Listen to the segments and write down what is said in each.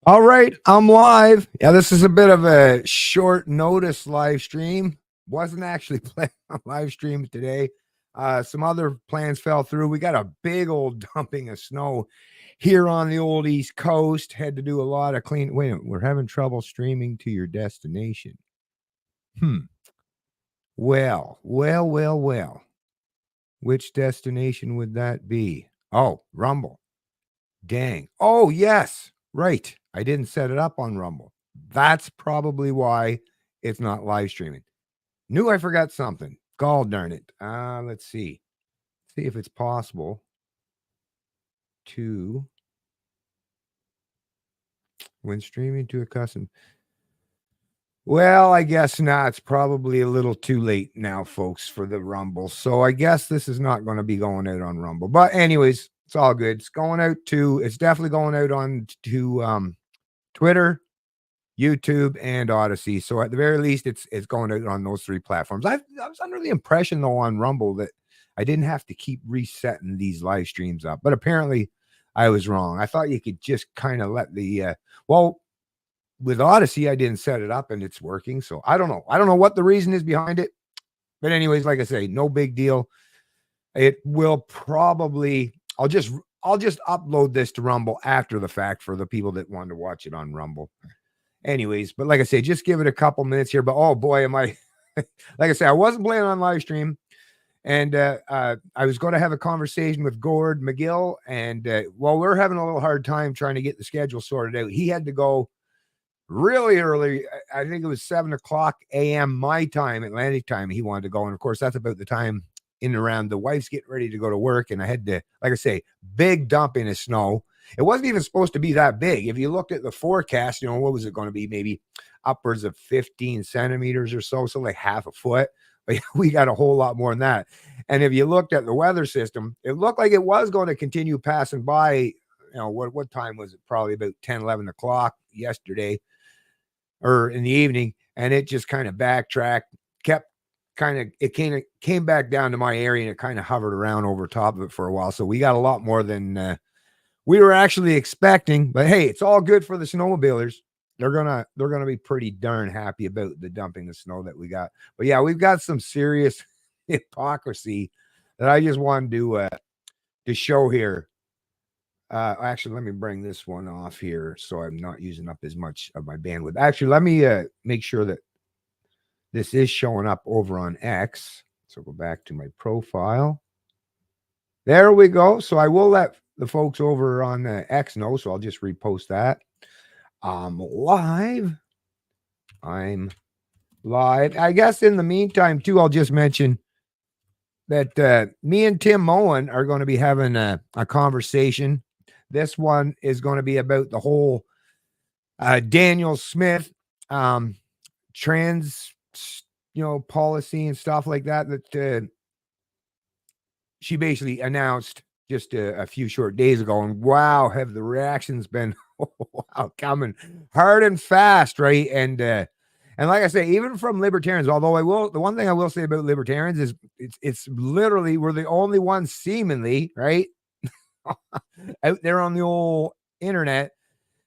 All right, I'm live. Yeah, this is a bit of a short notice live stream. Wasn't actually planning on live stream today. Some other plans fell through. We got a big old dumping of snow here on the old East Coast. Had to do a lot of clean. Wait a minute, we're having trouble streaming to your destination. Hmm. Well. Which destination would that be? Oh, Rumble. Dang. Oh, yes. Right. I didn't set it up on Rumble. That's probably why it's not live streaming. Knew I forgot something. Gall darn it. Let's see. See if it's possible to, when streaming to a custom. Well, I guess not. It's probably a little too late now, folks, for the Rumble. So I guess this is not going to be going out on Rumble. But anyways, it's all good. It's definitely going out on to Twitter, YouTube, and Odyssey. So at the very least, it's going out on those three platforms. I was under the impression though on Rumble that I didn't have to keep resetting these live streams up, but apparently I was wrong. I thought you could just kind of let the with Odyssey, I didn't set it up and it's working. So I don't know. I don't know what the reason is behind it. But anyways, like I say, no big deal. It will probably I'll just upload this to Rumble after the fact for the people that want to watch it on Rumble. Anyways, but like I say, just give it a couple minutes here. But oh boy, am I like I say, I wasn't playing on live stream. And I was going to have a conversation with Gord McGill. And we're having a little hard time trying to get the schedule sorted out. He had to go really early. I think it was 7:00 a.m. my time, Atlantic time. He wanted to go. And of course, that's about the time in and around the wife's getting ready to go to work. And I had to, like I say, big dumping of snow. It wasn't even supposed to be that big. If you looked at the forecast, what was it going to be? Maybe upwards of 15 centimeters or so like half a foot. But we got a whole lot more than that. And if you looked at the weather system, it looked like it was going to continue passing by. What time was it? Probably about 10, 11 o'clock yesterday or in the evening. And it just kind of backtracked, it came back down to my area and it kind of hovered around over top of it for a while. So we got a lot more than we were actually expecting, but hey, it's all good for the snowmobilers. They're gonna be pretty darn happy about the dumping of snow that we got. But yeah, we've got some serious hypocrisy that I just wanted to show here. Actually, let me bring this one off here so I'm not using up as much of my bandwidth. Actually, let me make sure that this is showing up over on X. So go back to my profile. There we go. So I will let the folks over on X know. So I'll just repost that. I'm live. I guess in the meantime, too, I'll just mention that me and Tim Moen are going to be having a conversation. This one is going to be about the whole Daniel Smith trans policy and stuff like that she basically announced just a few short days ago. And wow, have the reactions been coming hard and fast, right? And like I say, even from libertarians, although the one thing I will say about libertarians is it's literally we're the only ones seemingly, right, out there on the old internet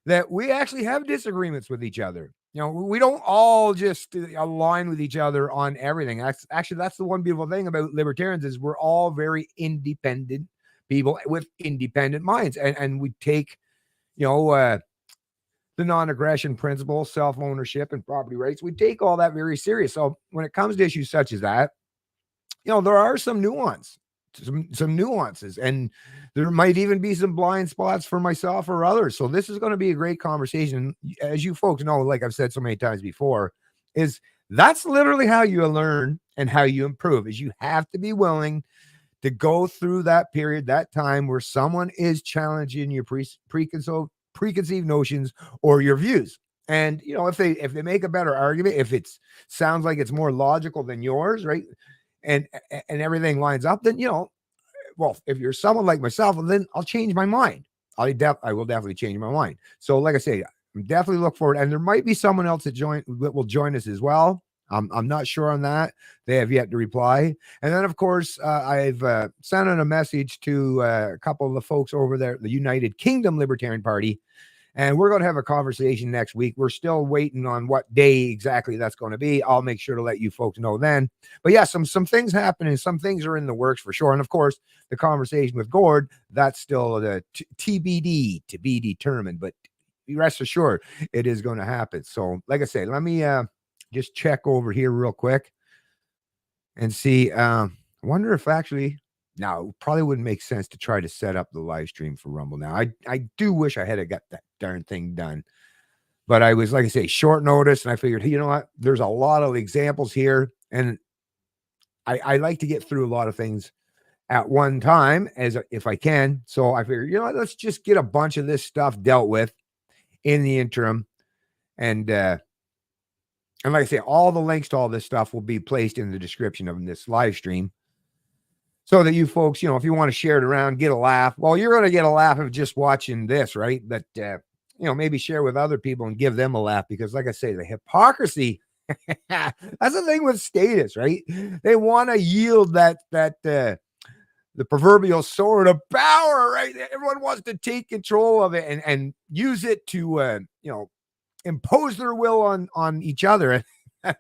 that we actually have disagreements with each other. We don't all just align with each other on everything. That's the one beautiful thing about libertarians is we're all very independent people with independent minds. And we take, the non-aggression principle, self-ownership, and property rights. We take all that very serious. So when it comes to issues such as that, there are some nuances, and there might even be some blind spots for myself or others. So this is going to be a great conversation. As you folks know, like I've said so many times before, is that's literally how you learn and how you improve is you have to be willing to go through that period, that time where someone is challenging your preconceived notions or your views. And if they make a better argument, if it sounds like it's more logical than yours, right? And everything lines up, then if you're someone like myself, then I'll change my mind. I will definitely change my mind. So like I say, I'm definitely look forward, and there might be someone else that will join us as well. I'm not sure on that. They have yet to reply. And then of course I've sent in a message to a couple of the folks over there, the United Kingdom Libertarian Party, And we're going to have a conversation next week. We're still waiting on what day exactly that's going to be. I'll make sure to let you folks know then. But yeah, some things happening. Some things are in the works for sure. And of course, the conversation with Gord, that's still the TBD, to be determined. But rest assured, it is going to happen. So like I say, let me just check over here real quick and see. I wonder if actually... Now, it probably wouldn't make sense to try to set up the live stream for Rumble now. I do wish I had got that darn thing done. But I was, like I say, short notice, and I figured, you know what? There's a lot of examples here, and I like to get through a lot of things at one time if I can. So I figured, you know what? Let's just get a bunch of this stuff dealt with in the interim. And like I say, all the links to all this stuff will be placed in the description of this live stream, so that you folks, if you want to share it around, get a laugh. Well, you're going to get a laugh of just watching this, right? But, maybe share with other people and give them a laugh, because like I say, the hypocrisy, that's the thing with Statists, right? They want to yield the proverbial sword of power, right? Everyone wants to take control of it and use it to, impose their will on each other.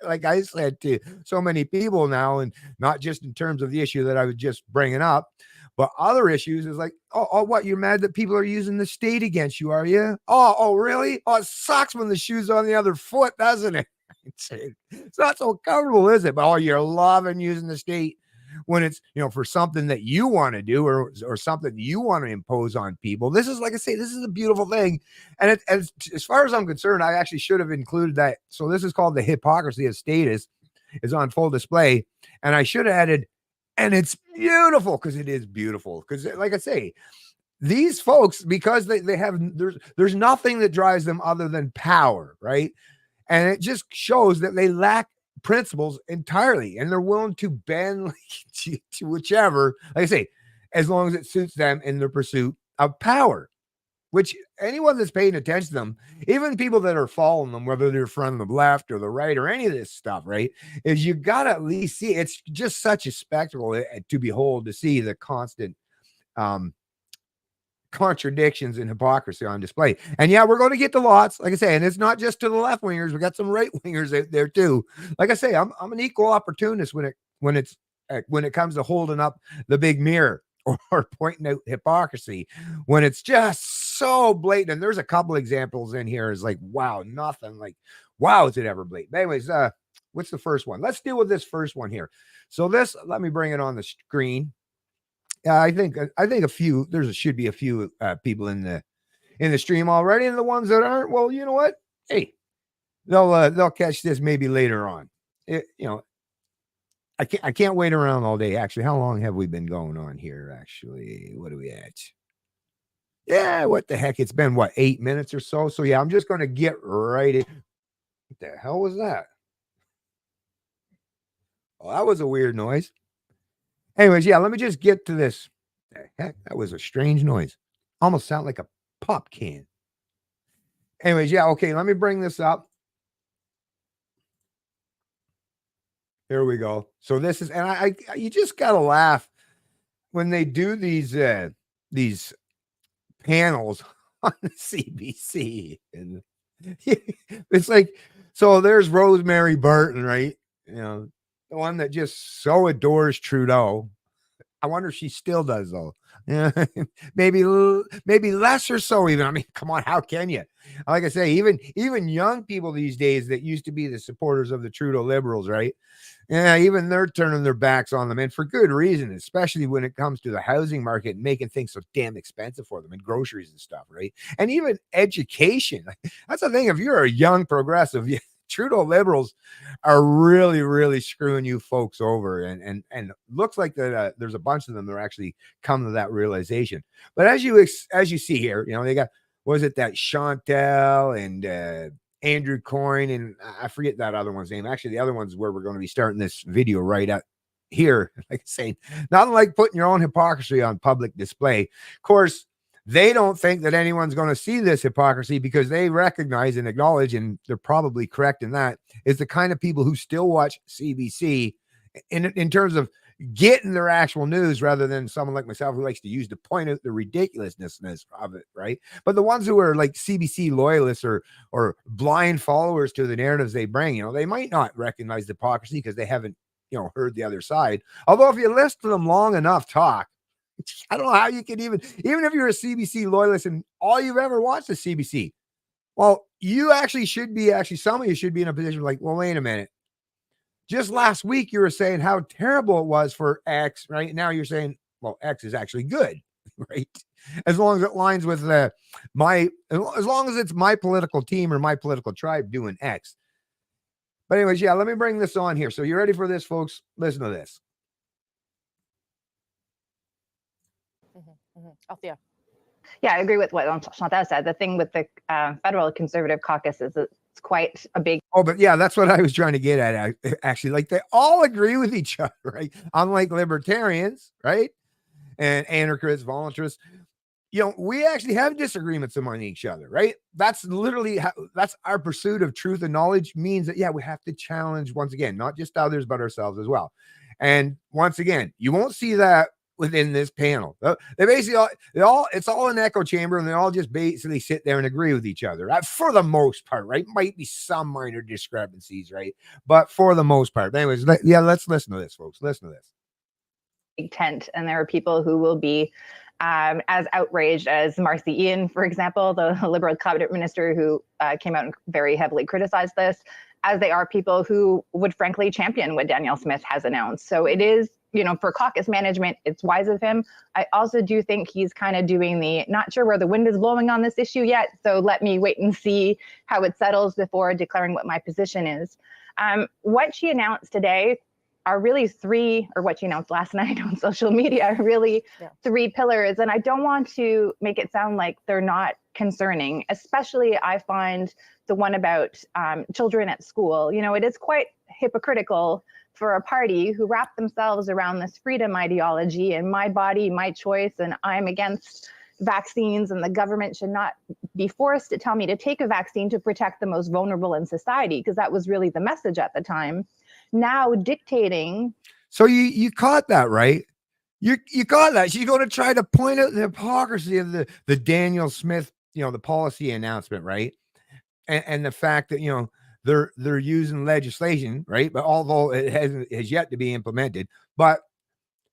Like I said to so many people now, and not just in terms of the issue that I was just bringing up, but other issues is like, what? You're mad that people are using the state against you, are you? Oh, really? Oh, it sucks when the shoe's on the other foot, doesn't it? It's not so comfortable, is it? But you're loving using the state when it's, for something that you want to do or something you want to impose on people. This is, like I say, this is a beautiful thing. And as far as I'm concerned, I actually should have included that. So this is called the hypocrisy of Statists, is on full display. And I should have added, and it's beautiful, because it is beautiful. Because like I say, these folks, because they have, there's nothing that drives them other than power, right? And it just shows that they lack principles entirely, and they're willing to bend to whichever, like I say, as long as it suits them in their pursuit of power. Which anyone that's paying attention to them, even people that are following them, whether they're from the left or the right or any of this stuff, right, is you got to at least see, it's just such a spectacle to behold, to see the constant contradictions and hypocrisy on display. And yeah, we're going to get to lots, like I say, and it's not just to the left wingers. We got some right wingers out there too. Like I say, I'm an equal opportunist when it comes to holding up the big mirror or pointing out hypocrisy when it's just so blatant. And there's a couple examples in here. Is like, wow, nothing like, wow, is it ever blatant? But anyways, what's the first one? Let's deal with this first one here. So this, let me bring it on the screen. I think should be a few people in the stream already, and the ones that aren't, well, you know what? Hey, they'll catch this maybe later on. I can't wait around all day. Actually, how long have we been going on here? Actually, what are we at? Yeah, what the heck? It's been 8 minutes or so. So yeah, I'm just going to get right in. What the hell was that? Oh, that was a weird noise. Anyways, yeah, let me just get to this. The heck, that was a strange noise. Almost sound like a pop can. Anyways, yeah, okay, let me bring this up. Here we go. So this is, and I you just gotta laugh when they do these panels on the CBC, and it's like, so there's Rosemary Barton, right? The one that just so adores Trudeau. I wonder if she still does, though. Yeah, maybe less or so even. I mean, come on, how can you? Like I say, even young people these days that used to be the supporters of the Trudeau Liberals, right? Yeah, even they're turning their backs on them, and for good reason, especially when it comes to the housing market and making things so damn expensive for them, and groceries and stuff, right? And even education. That's the thing. If you're a young progressive, Trudeau Liberals are really, really screwing you folks over, and looks like that there's a bunch of them that are actually coming to that realization. But as you see here, they got, was it that Chantel and Andrew Coyne, and I forget that other one's name. Actually, the other one's where we're going to be starting this video right at here. Like I say, nothing like putting your own hypocrisy on public display. Of course, they don't think that anyone's going to see this hypocrisy, because they recognize and acknowledge, and they're probably correct in that, is the kind of people who still watch CBC in terms of getting their actual news rather than someone like myself who likes to use to point out the ridiculousness of it, right? But the ones who are like CBC loyalists or blind followers to the narratives they bring, they might not recognize the hypocrisy because they haven't, heard the other side. Although if you listen to them long enough talk, I don't know how you can even if you're a CBC loyalist and all you've ever watched is CBC, well, you actually should be some of you should be in a position like, well, wait a minute. Just last week, you were saying how terrible it was for X, right? Now you're saying, well, X is actually good, right? As long as it lines with as long as it's my political team or my political tribe doing X. But anyways, yeah, let me bring this on here. So you ready for this, folks? Listen to this. Althea. Yeah, I agree with what Chantal said. The thing with the federal conservative caucus is it's quite a big. Oh, but yeah, that's what I was trying to get at. Actually, like they all agree with each other, right? Unlike libertarians, right? And anarchists, voluntarists, we actually have disagreements among each other, right? That's literally that's our pursuit of truth and knowledge means that, yeah, we have to challenge once again, not just others, but ourselves as well. And once again, you won't see that within this panel. They basically it's all an echo chamber, and they all just basically sit there and agree with each other for the most part, right? Might be some minor discrepancies, right? But for the most part. But anyways, let's listen to this, folks. Listen to this. Big tent, and there are people who will be as outraged as Marcy Ian, for example, the Liberal cabinet minister who came out and very heavily criticized this, as they are people who would frankly champion what Danielle Smith has announced. So it is, for caucus management, it's wise of him. I also do think he's kind of doing the not sure where the wind is blowing on this issue yet, so let me wait and see how it settles before declaring what my position is. What she announced today are really three, or what she announced last night on social media, are really three pillars. And I don't want to make it sound like they're not concerning, especially I find the one about children at school. It is quite hypocritical for a party who wrap themselves around this freedom ideology and my body, my choice, and I'm against vaccines and the government should not be forced to tell me to take a vaccine to protect the most vulnerable in society, because that was really the message at the time. Now dictating. So you caught that, right? You caught that. She's going to try to point out the hypocrisy of the Danielle Smith, the policy announcement, right? And the fact that, they're using legislation, right? But although it has yet to be implemented, but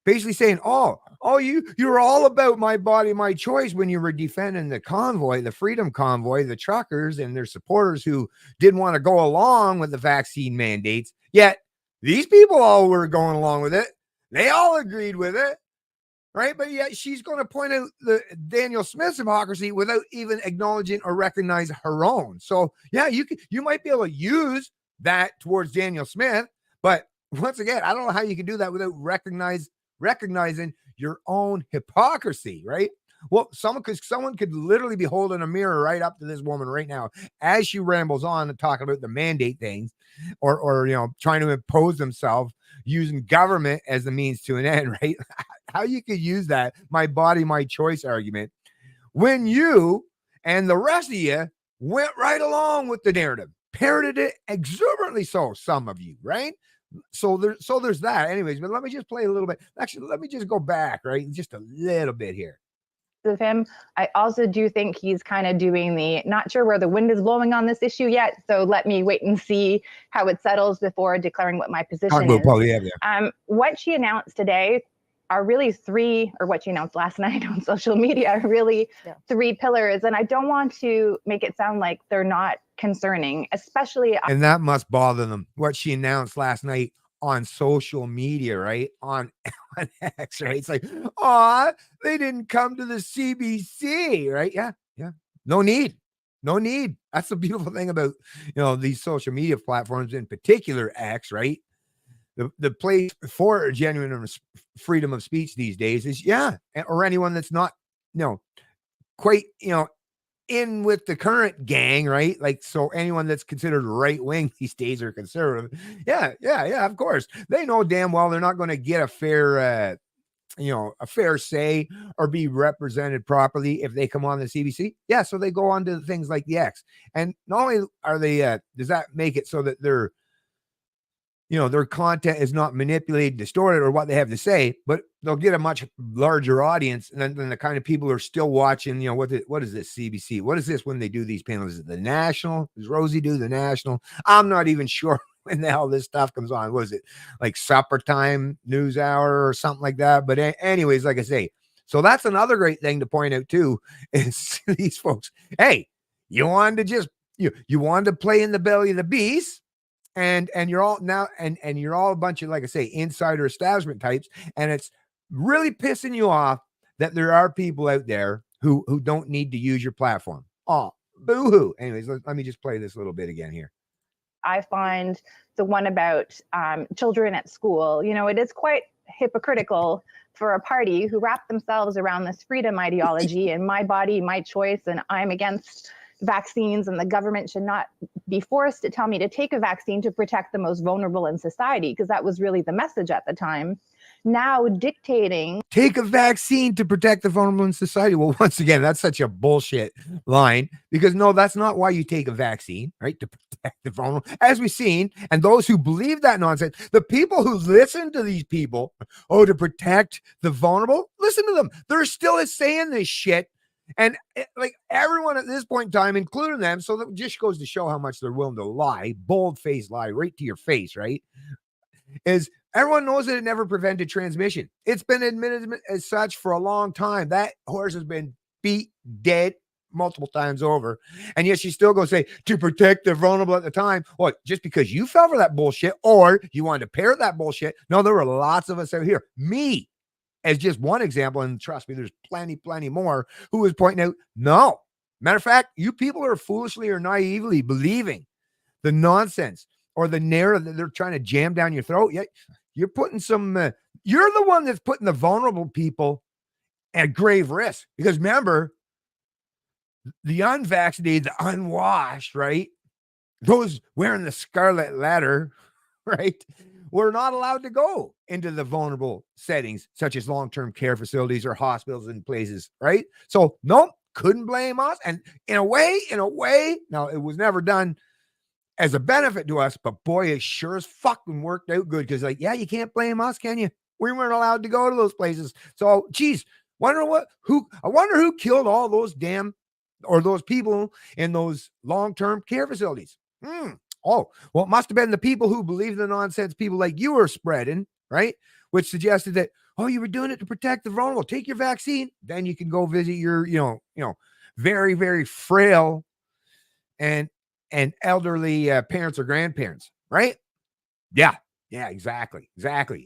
basically saying, you're all about my body, my choice when you were defending the convoy, the freedom convoy, the truckers and their supporters who didn't want to go along with the vaccine mandates. Yet these people all were going along with it. They all agreed with it, right? But yet she's going to point out the Danielle Smith's hypocrisy without even acknowledging or recognize her own. So yeah, you might be able to use that towards Danielle Smith, but once again, I don't know how you can do that without recognizing your own hypocrisy, right? Well, someone could literally be holding a mirror right up to this woman right now as she rambles on and talking about the mandate things, or trying to impose themselves using government as the means to an end, right? How you could use that my body, my choice argument when you and the rest of you went right along with the narrative, parroted it exuberantly, so some of you, right? So there's that. Anyways, but let me just play a little bit. Actually, let me just go back, right? Just a little bit here. Of him. I also do think he's kind of doing the not sure where the wind is blowing on this issue yet, so let me wait and see how it settles before declaring what my position is. What she announced today are really three, or what she announced last night on social media, are really three pillars. And I don't want to make it sound like they're not concerning, especially. And that must bother them, what she announced last night on social media, right? On X, right? It's like, they didn't come to the CBC, right? Yeah. No need. That's the beautiful thing about, these social media platforms, in particular X, right? The place for genuine freedom of speech these days is, or anyone that's not, quite, in with the current gang, right? Like, so anyone that's considered right wing these days or conservative, of course, they know damn well they're not going to get a fair say or be represented properly if they come on the CBC. Yeah, so they go on to things like the X, and not only are they, does that make it so that they're, their content is not manipulated, distorted, or what they have to say, but they'll get a much larger audience than the kind of people who are still watching, what is this CBC? What is this when they do these panels? Is it the National? Does Rosie do the National? I'm not even sure when the hell this stuff comes on. What is it, like supper time news hour or something like that? But anyways, like I say, so that's another great thing to point out too, is these folks, hey, you wanted to just, you wanted to play in the belly of the beast, and you're all now, and you're all a bunch of, like I say, insider establishment types, and it's really pissing you off that there are people out there who don't need to use your platform. Oh, boo-hoo. Anyways, let me just play this little bit again here. I find the one about children at school, it is quite hypocritical for a party who wrap themselves around this freedom ideology and my body, my choice, and I'm against vaccines, and the government should not be forced to tell me to take a vaccine to protect the most vulnerable in society, because that was really the message at the time. Now dictating, take a vaccine to protect the vulnerable in society. Well, once again, that's such a bullshit line, because no, that's not why you take a vaccine, right? To protect the vulnerable, as we've seen. And those who believe that nonsense, the people who listen to these people, to protect the vulnerable, listen to them. They're still saying this shit. And like everyone at this point in time, including them, so that just goes to show how much they're willing to lie, bold-faced lie right to your face, right? Is everyone knows that it never prevented transmission. It's been admitted as such for a long time. That horse has been beat dead multiple times over. And yet she still goes say, to protect the vulnerable at the time. What, just because you fell for that bullshit or you wanted to parrot that bullshit? No, there were lots of us out here. Me, as just one example, and trust me, there's plenty more, who was pointing out, no. Matter of fact, you people are foolishly or naively believing the nonsense or the narrative that they're trying to jam down your throat. Yeah, you're putting you're the one that's putting the vulnerable people at grave risk. Because remember, the unvaccinated, the unwashed, right? Those wearing the scarlet letter, right? We're not allowed to go into the vulnerable settings, such as long-term care facilities or hospitals and places, right? So, nope, couldn't blame us. And in a way, now it was never done as a benefit to us, but boy, it sure as fucking worked out good. Because, like, yeah, you can't blame us, can you? We weren't allowed to go to those places. So, geez, I wonder who killed all those those people in those long-term care facilities. Oh, well, it must have been the people who believe the nonsense people like you are spreading, right? Which suggested that, you were doing it to protect the vulnerable. Take your vaccine, then you can go visit your, very, very frail and elderly parents or grandparents, right? Yeah, exactly.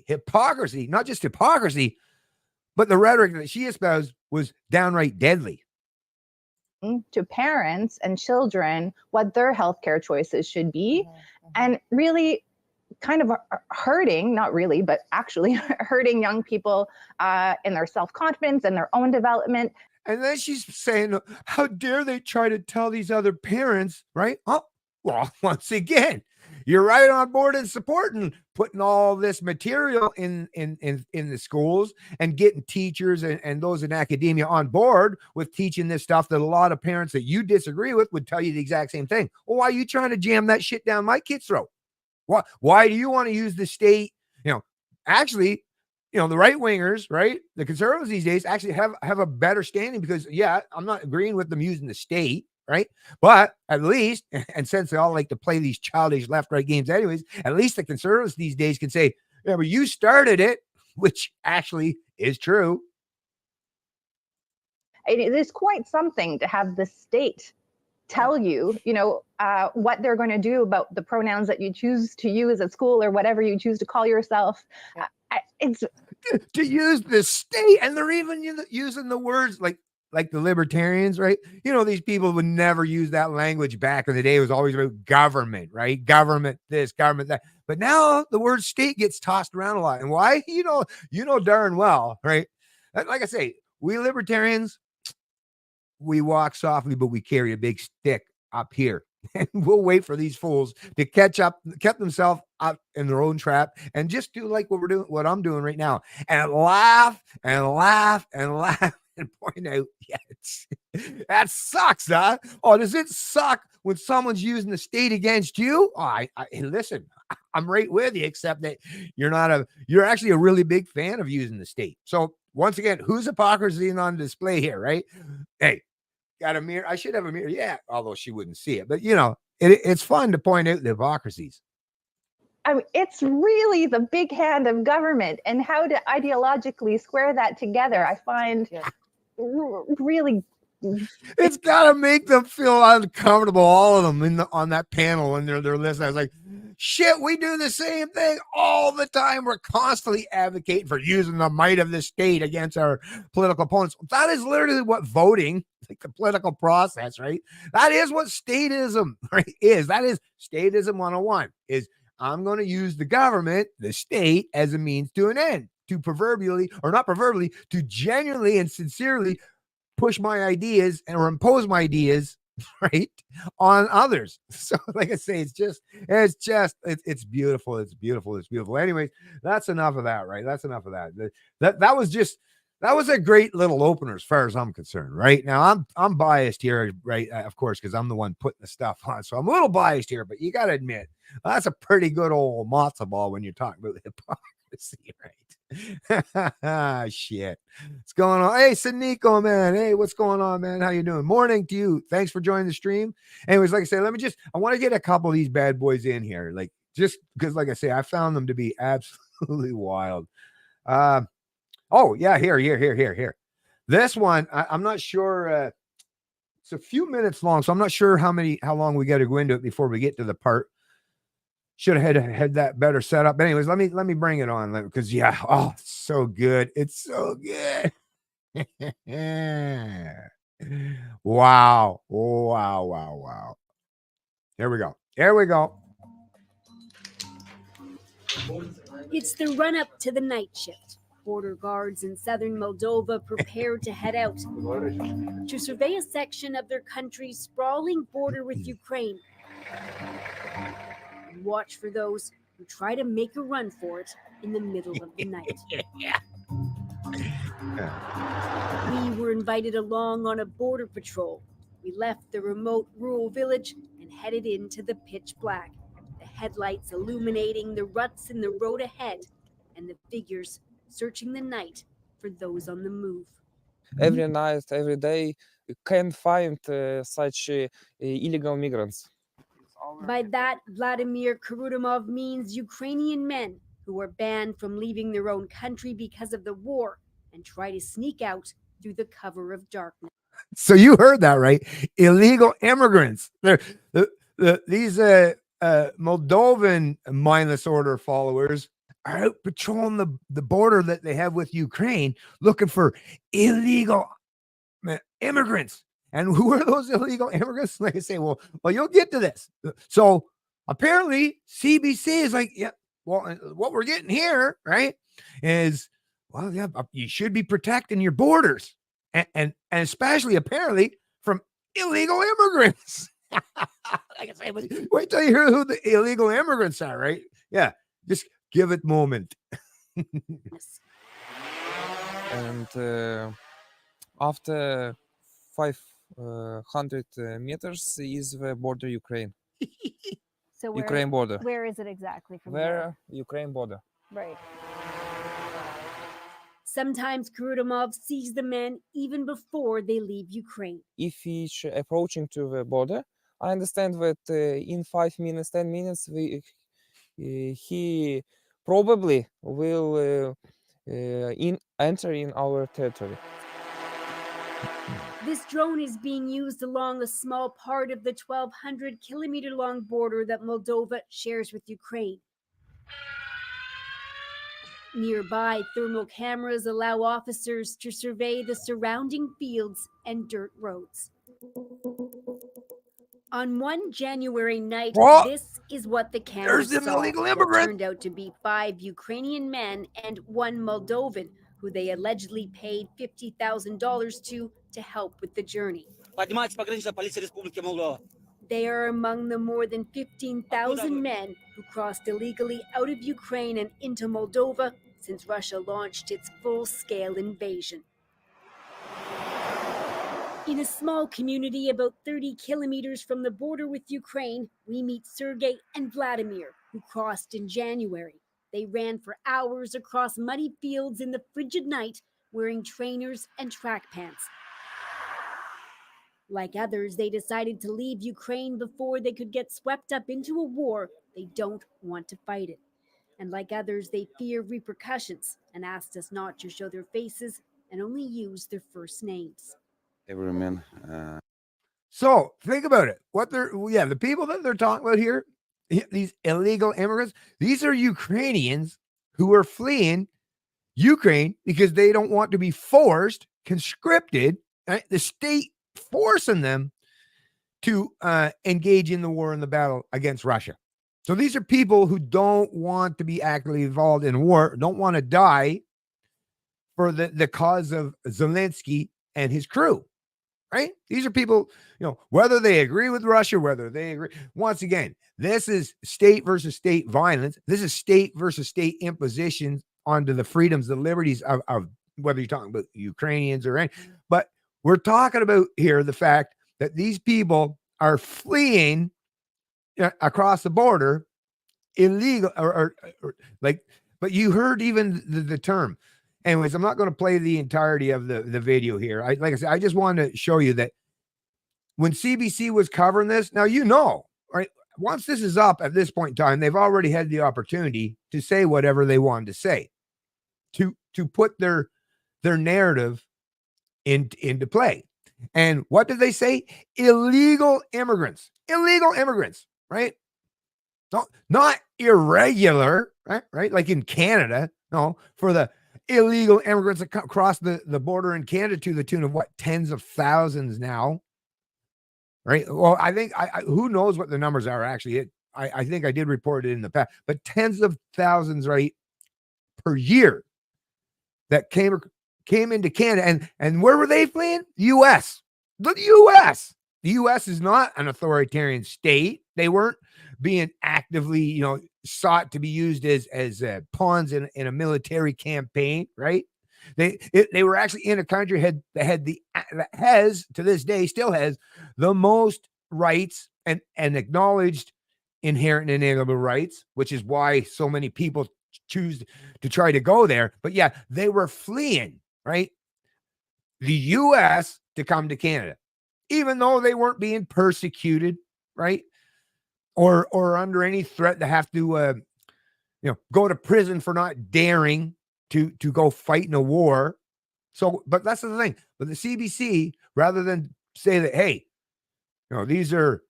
Hypocrisy, not just hypocrisy, but the rhetoric that she espoused was downright deadly. To parents and children what their healthcare choices should be, and really kind of hurting, not really, but actually hurting young people in their self-confidence and their own development. And then she's saying, how dare they try to tell these other parents, right? Oh, well, once again, you're right on board and supporting putting all this material in the schools and getting teachers and those in academia on board with teaching this stuff that a lot of parents that you disagree with would tell you the exact same thing. Well, why are you trying to jam that shit down my kid's throat? Why do you want to use the state? Actually, the right wingers, right? The conservatives these days actually have a better standing because, yeah, I'm not agreeing with them using the state, right? But at least, and since they all like to play these childish left-right games anyways, at least the conservatives these days can say, yeah, but you started it, which actually is true. It is quite something to have the state tell you, what they're going to do about the pronouns that you choose to use at school or whatever you choose to call yourself. It's to use the state, and they're even using the words like the libertarians, right? These people would never use that language back in the day. It was always about government, right? Government this, government that. But now the word state gets tossed around a lot. And why? You know darn well, right? Like I say, we libertarians, we walk softly, but we carry a big stick up here. And we'll wait for these fools to catch themselves up in their own trap and just do like what I'm doing right now, and laugh and point out, that sucks, huh? Oh, does it suck when someone's using the state against you? Oh, listen, I'm right with you, except that you're actually a really big fan of using the state. So once again, whose hypocrisy is on display here, right? Hey, got a mirror. I should have a mirror. Yeah, although she wouldn't see it, but it's fun to point out the hypocrisies. I mean, it's really the big hand of government, and how to ideologically square that together, I find really. It's got to make them feel uncomfortable, all of them on that panel when they're listening. I was like, shit, we do the same thing all the time. We're constantly advocating for using the might of the state against our political opponents. That is literally what voting, like the political process, right? That is what statism, right, is. That is statism 101, is I'm going to use the government, the state, as a means to an end, to proverbially, or not proverbially, to genuinely and sincerely push my ideas or impose my ideas, right, on others. So like I say, it's beautiful. It's beautiful. Anyways, that's enough of that, right? That's enough of that. That was a great little opener as far as I'm concerned. Right now, I'm biased here, right? Of course, because I'm the one putting the stuff on, so I'm a little biased here. But you got to admit, that's a pretty good old matzo ball when you're talking about hypocrisy, right? Shit, what's going on? Hey, Sanico, man. Hey, what's going on, man? How you doing? Morning to you. Thanks for joining the stream. Anyways, like I say, I want to get a couple of these bad boys in here, like, just because, like I say, I found them to be absolutely wild. Oh yeah, here. This one, I'm not sure. It's a few minutes long, so I'm not sure how long we got to go into it before we get to the part. Should have had that better set up. But anyways, let me bring it on, because it's so good. It's so good. Wow. Here we go. It's the run-up to the night shift. Border guards in southern Moldova prepare to head out to survey a section of their country's sprawling border with Ukraine. And watch for those who try to make a run for it in the middle of the night. We were invited along on a border patrol. We left the remote rural village and headed into the pitch black, the headlights illuminating the ruts in the road ahead and the figures searching the night for those on the move. Every night, every day, you can find such illegal migrants. By that, Vladimir Kurudimov means Ukrainian men who are banned from leaving their own country because of the war and try to sneak out through the cover of darkness. So you heard that, right? Illegal immigrants. These Moldovan mindless order followers are out patrolling the border that they have with Ukraine, looking for illegal immigrants. And who are those illegal immigrants? Like I say, well, you'll get to this. So apparently CBC is like, yeah, well, what we're getting here, right, is, well, yeah, you should be protecting your borders, and especially apparently from illegal immigrants. Like I say, wait till you hear who the illegal immigrants are, right? Yeah, just give it a moment. And after 500 meters is the border Ukraine. So Ukraine border. Where is it exactly from Where Ukraine border. Right. Sometimes Kurudimov sees the men even before they leave Ukraine. If he's approaching to the border, I understand that in 5 minutes, 10 minutes, he probably will enter in our territory. This drone is being used along a small part of the 1,200-kilometer-long border that Moldova shares with Ukraine. Nearby, thermal cameras allow officers to survey the surrounding fields and dirt roads. On one January night, this is what the cameras saw. What turned out to be 5 Ukrainian men and 1 Moldovan, who they allegedly paid $50,000 to help with the journey. They are among the more than 15,000 men who crossed illegally out of Ukraine and into Moldova since Russia launched its full-scale invasion. In a small community about 30 kilometers from the border with Ukraine, we meet Sergei and Vladimir, who crossed in January. They ran for hours across muddy fields in the frigid night, wearing trainers and track pants. Like others, they decided to leave Ukraine before they could get swept up into a war they don't want to fight it. And like others, they fear repercussions and asked us not to show their faces and only use their first names. Every man. So think about it. The people that they're talking about here, these illegal immigrants, these are Ukrainians who are fleeing Ukraine because they don't want to be forced, conscripted, right? The state forcing them to engage in the war and the battle against Russia. So these are people who don't want to be actively involved in war, don't want to die for the cause of Zelensky and his crew, right? These are people, whether they agree with Russia, whether they agree. Once again, this is state versus state violence. This is state versus state imposition onto the freedoms, the liberties of whether you're talking about Ukrainians or any. But we're talking about here the fact that these people are fleeing across the border illegal but you heard even the term. Anyways, I'm not going to play the entirety of the video here. Like I said, I just wanted to show you that when CBC was covering this, now right? Once this is up at this point in time, they've already had the opportunity to say whatever they wanted to say, to put their narrative into play. And what did they say? Illegal immigrants, right? Not irregular, right? Like in Canada, no, for the illegal immigrants that cross the border in Canada to the tune of tens of thousands now, right? Well, I think who knows what the numbers are actually. I think I did report it in the past, but tens of thousands, right, per year that came into Canada, and where were they fleeing? U.S. The U.S. is not an authoritarian state. They weren't being actively, sought to be used as pawns in a military campaign, right? They were actually in a country that has to this day still has the most rights and acknowledged inherent and inalienable rights, which is why so many people choose to try to go there. But yeah, they were fleeing, right, the U.S. to come to Canada, even though they weren't being persecuted, right, or under any threat to have to go to prison for not daring to go fight in a war. So, but that's the thing. But the CBC, rather than say that, hey, these are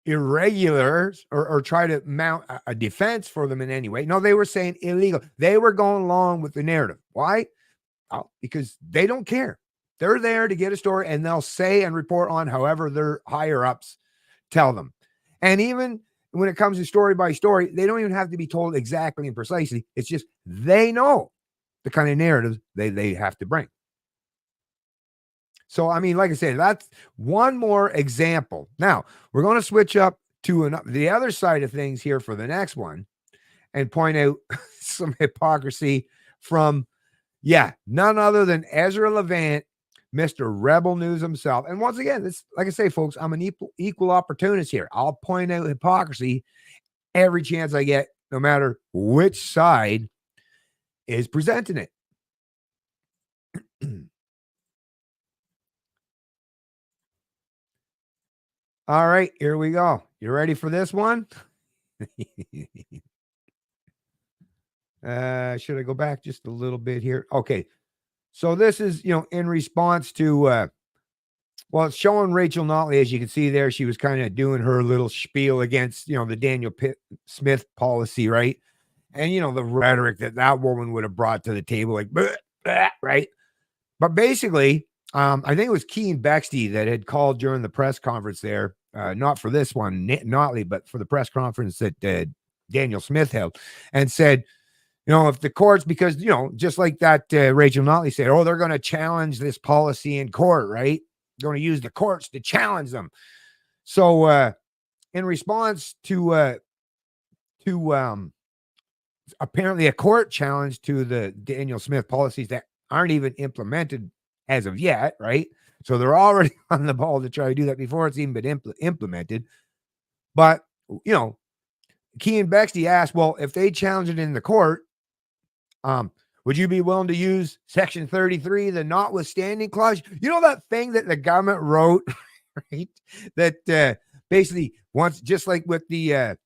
irregulars or try to mount a defense for them in any way. No, they were saying illegal. They were going along with the narrative. Why? Because they don't care. They're there to get a story, and they'll say and report on however their higher ups tell them. And even when it comes to story by story, they don't even have to be told exactly and precisely. It's just they know the kind of narratives they have to bring. So, I mean, like I said, that's one more example. Now, we're going to switch up to the other side of things here for the next one and point out some hypocrisy from, none other than Ezra Levant, Mr. Rebel News himself. And once again, this, like I say, folks, I'm an equal opportunist here. I'll point out hypocrisy every chance I get, no matter which side is presenting it. All right, here we go. You ready for this one? Should I go back just a little bit here? Okay. So this is, in response to, it's showing Rachel Notley, as you can see there. She was kind of doing her little spiel against, the Daniel Smith policy, right? And, the rhetoric that woman would have brought to the table, like, bleh, bleh, right? But basically, I think it was Keane Bexty that had called during the press conference there, not for this one, Notley, but for the press conference that Daniel Smith held, and said, if the courts, because, just like that, Rachel Notley said, they're going to challenge this policy in court, right? Going to use the courts to challenge them. So, in response to apparently a court challenge to the Daniel Smith policies that aren't even implemented as of yet, right? So they're already on the ball to try to do that before it's even been implemented. But, you know, Kean Bexley asked, well, if they challenge it in the court, would you be willing to use Section 33, the notwithstanding clause? You know, that thing that the government wrote, right? That basically wants, just like with the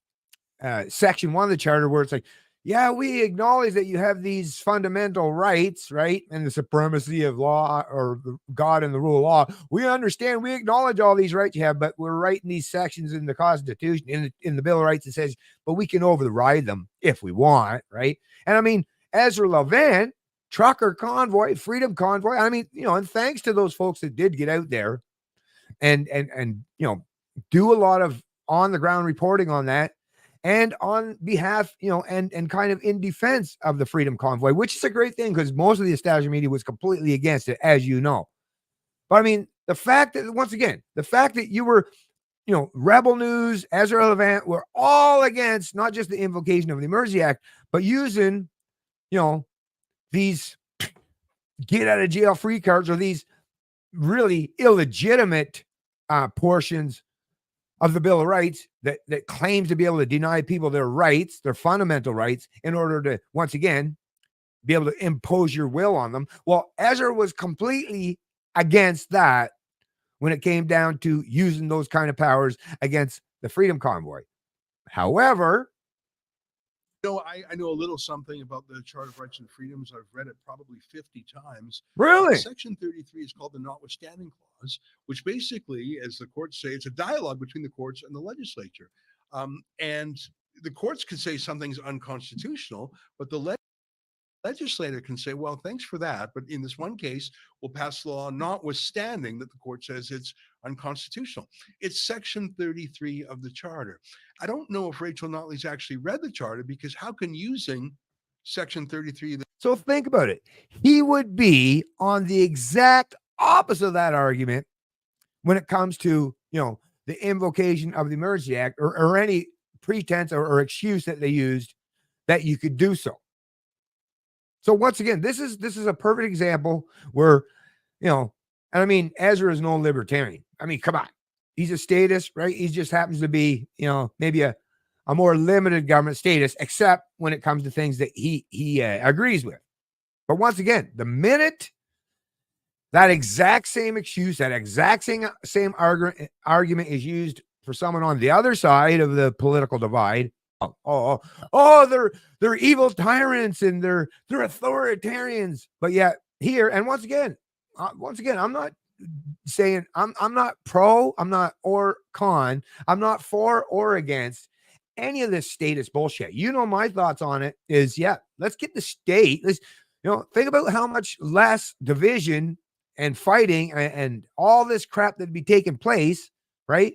Section 1 of the Charter, where it's like, yeah, we acknowledge that you have these fundamental rights, right? And the supremacy of law, or God and the rule of law. We understand, we acknowledge all these rights you have, but we're writing these sections in the Constitution, in the Bill of Rights, that says, but we can override them if we want, right? And I mean, Ezra Levant, trucker convoy, freedom convoy. I mean, you know, and thanks to those folks that did get out there and you know, do a lot of on the ground reporting on that, and on behalf, you know, and kind of in defense of the freedom convoy, which is a great thing, because most of the establishment media was completely against it, as you know. But I mean, the fact that, once again, the fact that you were, you know, Rebel News, Ezra Levant, were all against not just the invocation of the Emergency Act, but using, you know, these get out of jail free cards, or these really illegitimate portions of the Bill of Rights that claims to be able to deny people their rights, their fundamental rights, in order to, once again, be able to impose your will on them. Well, Ezra was completely against that when it came down to using those kind of powers against the Freedom Convoy. However, I know a little something about the Charter of Rights and Freedoms. I've read it probably 50 times. really, Section 33 is called the Notwithstanding Clause, which basically, as the courts say, it's a dialogue between the courts and the legislature. And the courts can say something's unconstitutional, but the legislator can say, well, thanks for that, but in this one case, we'll pass law notwithstanding that the court says it's unconstitutional. It's Section 33 of the Charter. I don't know if Rachel Notley's actually read the Charter, because how can using Section 33 so think about it. He would be on the exact opposite of that argument when it comes to, you know, the invocation of the Emergency Act, or any pretense or excuse that they used that you could do so. So once again, this is a perfect example where, you know, and I mean, Ezra is no libertarian. I mean, come on. He's a statist, right? He just happens to be, you know, maybe a more limited government status, except when it comes to things that he agrees with. But once again, the minute that exact same excuse, that exact same argument is used for someone on the other side of the political divide, they're evil tyrants and they're authoritarians. But yet here, and once again, I'm not saying I'm not pro, I'm not or con, I'm not for or against any of this statist bullshit. You know, my thoughts on it is, yeah, let's get the state. Let's, you know, think about how much less division and fighting and all this crap that'd be taking place, right?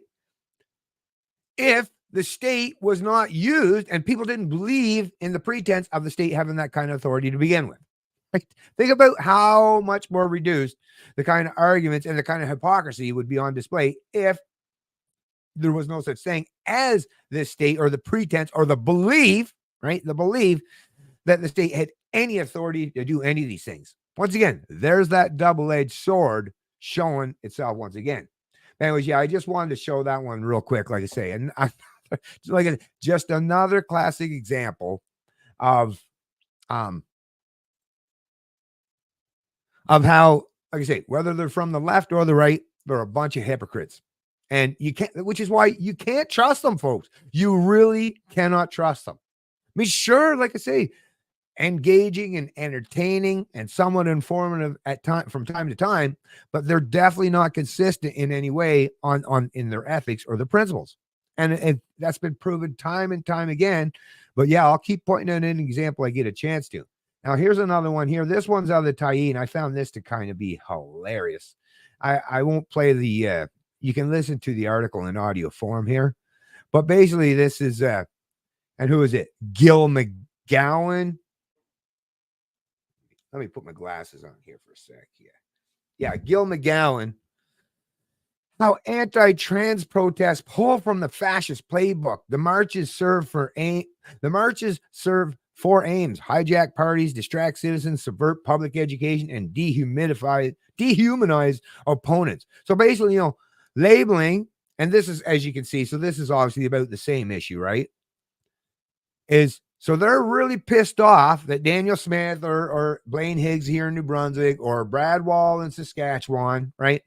If the state was not used and people didn't believe in the pretense of the state having that kind of authority to begin with. Like, think about how much more reduced the kind of arguments and the kind of hypocrisy would be on display if there was no such thing as this state, or the pretense, or the belief, right? The belief that the state had any authority to do any of these things. Once again, there's that double-edged sword showing itself once again. Anyways, yeah, I just wanted to show that one real quick, like I say, and just another classic example of how, like I say, whether they're from the left or the right, they're a bunch of hypocrites. And you can't, which is why you can't trust them, folks. You really cannot trust them. I mean, sure, like I say, engaging and entertaining and somewhat informative from time to time, but they're definitely not consistent in any way in their ethics or their principles. And that's been proven time and time again. But yeah, I'll keep pointing out an example I get a chance to. Now, here's another one here. This one's out of the Tyee, and I found this to kind of be hilarious. I won't play the you can listen to the article in audio form here, but basically this is and who is it? Gil McGowan. Let me put my glasses on here for a sec. Yeah, Gil McGowan. How anti-trans protests pull from the fascist playbook. The marches serve 4 aims: hijack parties, distract citizens, subvert public education, and dehumanize opponents. So basically, labeling, and this is, as you can see, so this is obviously about the same issue, right? So they're really pissed off that Daniel Smith or Blaine Higgs here in New Brunswick or Brad Wall in Saskatchewan, right,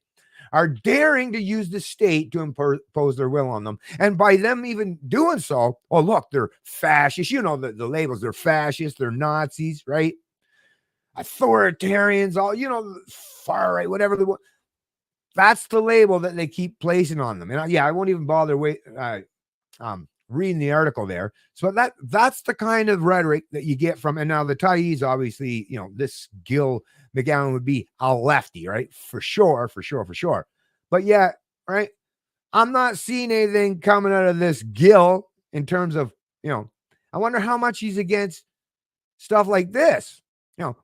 are daring to use the state to impose their will on them. And by them even doing so, oh, look, they're fascists. The labels, they're fascists, they're Nazis, right? Authoritarians, all, far right, whatever they want. That's the label that they keep placing on them. And I won't even bother reading the article there. So that's the kind of rhetoric that you get from, and now the Tyese, obviously, this Gil McGowan would be a lefty, right? For sure. But yeah, right, I'm not seeing anything coming out of this Gil in terms of, I wonder how much he's against stuff like this.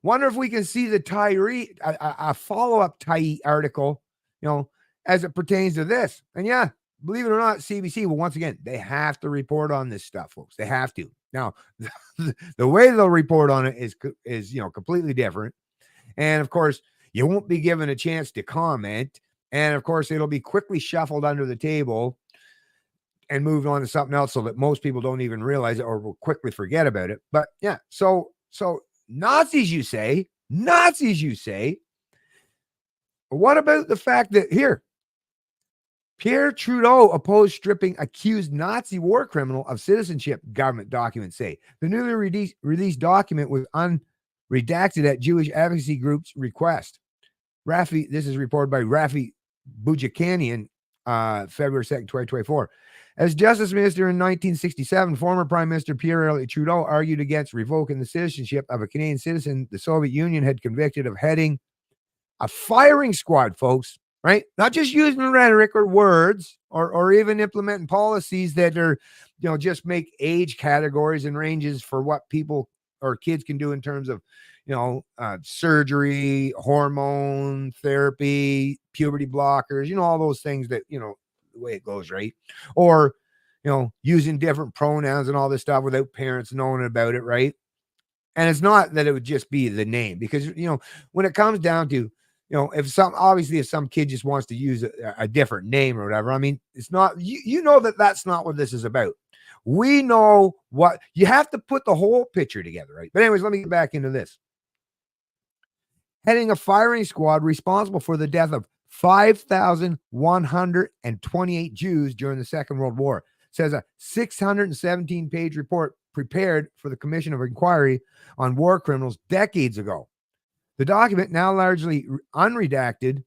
Wonder if we can see the Tyree, a follow-up Tyee article, as it pertains to this. And yeah, believe it or not, CBC, well, once again, they have to report on this stuff, folks. They have to. Now, the way they'll report on it is completely different. And of course, you won't be given a chance to comment. And of course, it'll be quickly shuffled under the table and moved on to something else so that most people don't even realize it or will quickly forget about it. But yeah, so Nazis, you say. What about the fact that here, Pierre Trudeau opposed stripping accused Nazi war criminal of citizenship, government documents say. The newly released document was unredacted at Jewish advocacy group's request. This is reported by Rafi Boudjikanian, February 2nd, 2024. As Justice Minister in 1967, former Prime Minister Pierre Elliott Trudeau argued against revoking the citizenship of a Canadian citizen the Soviet Union had convicted of heading a firing squad, folks, right? Not just using rhetoric or words or even implementing policies that are, just make age categories and ranges for what people or kids can do in terms of, surgery, hormone therapy, puberty blockers, all those things that, the way it goes, right? Or, using different pronouns and all this stuff without parents knowing about it, right? And it's not that it would just be the name, because, when it comes down to, if some kid just wants to use a different name or whatever, I mean, it's not, that's not what this is about. We know what you have to put the whole picture together, right? But anyways, let me get back into this. Heading a firing squad responsible for the death of 5,128 Jews during the Second World War, says a 617-page report prepared for the Commission of Inquiry on War Criminals decades ago. The document, now largely unredacted,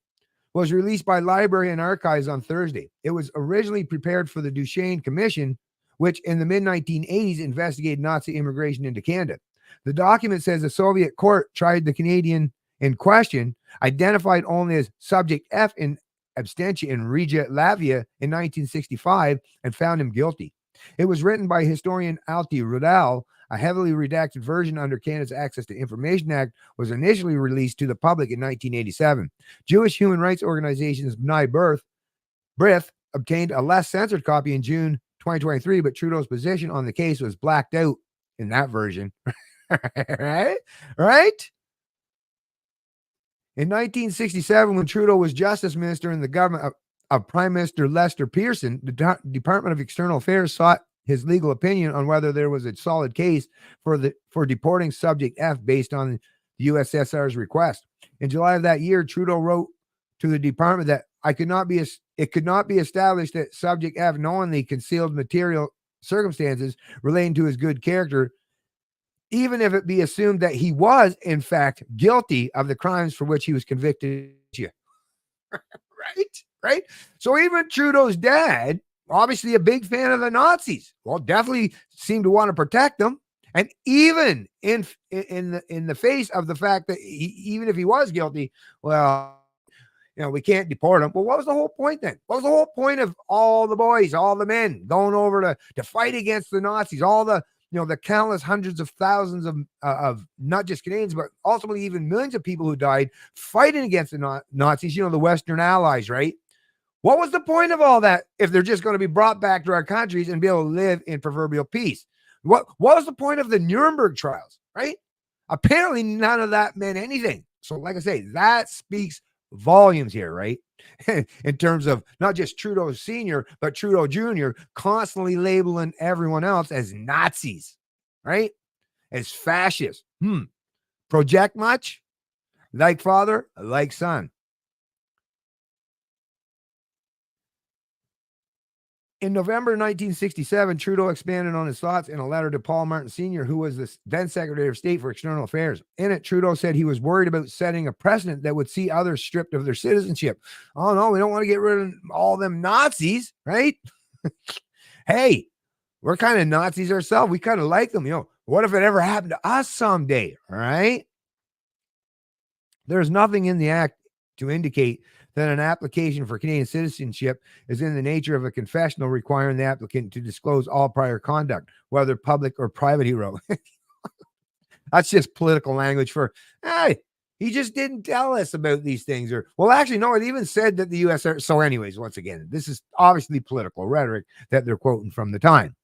was released by Library and Archives on Thursday. It was originally prepared for the Duchesne Commission, which in the mid-1980s investigated Nazi immigration into Canada. The document says the Soviet court tried the Canadian in question, identified only as Subject F in absentia in Riga, Latvia in 1965, and found him guilty. It was written by historian Alti Rudal. A heavily redacted version under Canada's Access to Information Act was initially released to the public in 1987. Jewish human rights organizations B'nai B'rith obtained a less censored copy in June 2023, but Trudeau's position on the case was blacked out in that version. Right? In 1967, when Trudeau was Justice Minister in the government of Prime Minister Lester Pearson, the Department of External Affairs sought his legal opinion on whether there was a solid case for deporting Subject F based on the USSR's request. In July of that year, Trudeau wrote to the department that it could not be established that Subject F knowingly concealed material circumstances relating to his good character, even if it be assumed that he was, in fact, guilty of the crimes for which he was convicted. Right? So even Trudeau's dad, obviously a big fan of the Nazis, well, definitely seemed to want to protect them. And even in the face of the fact that even if he was guilty, well, we can't deport him. Well, what was the whole point then? What was the whole point of all the boys, all the men going over to fight against the Nazis, all the the countless hundreds of thousands of not just Canadians, but ultimately even millions of people who died fighting against the Nazis, the Western allies, right? What was the point of all that if they're just going to be brought back to our countries and be able to live in proverbial peace? What was the point of the Nuremberg trials, right? Apparently, none of that meant anything. So, like I say, that speaks volumes here, right? In terms of not just Trudeau Sr., but Trudeau Jr. constantly labeling everyone else as Nazis, right? As fascists. Project much? Like father, like son. In November 1967, Trudeau expanded on his thoughts in a letter to Paul Martin Sr., who was the then Secretary of State for External Affairs. In it, Trudeau said he was worried about setting a precedent that would see others stripped of their citizenship. Oh, no, we don't want to get rid of all them Nazis, right? Hey, we're kind of Nazis ourselves. We kind of like them. What if it ever happened to us someday, all right? There's nothing in the act to indicate that an application for Canadian citizenship is in the nature of a confessional requiring the applicant to disclose all prior conduct, whether public or private, he wrote. That's just political language for, hey, he just didn't tell us about these things. Or, well, actually, no, it even said that the U.S. So anyways, once again, this is obviously political rhetoric that they're quoting from the time.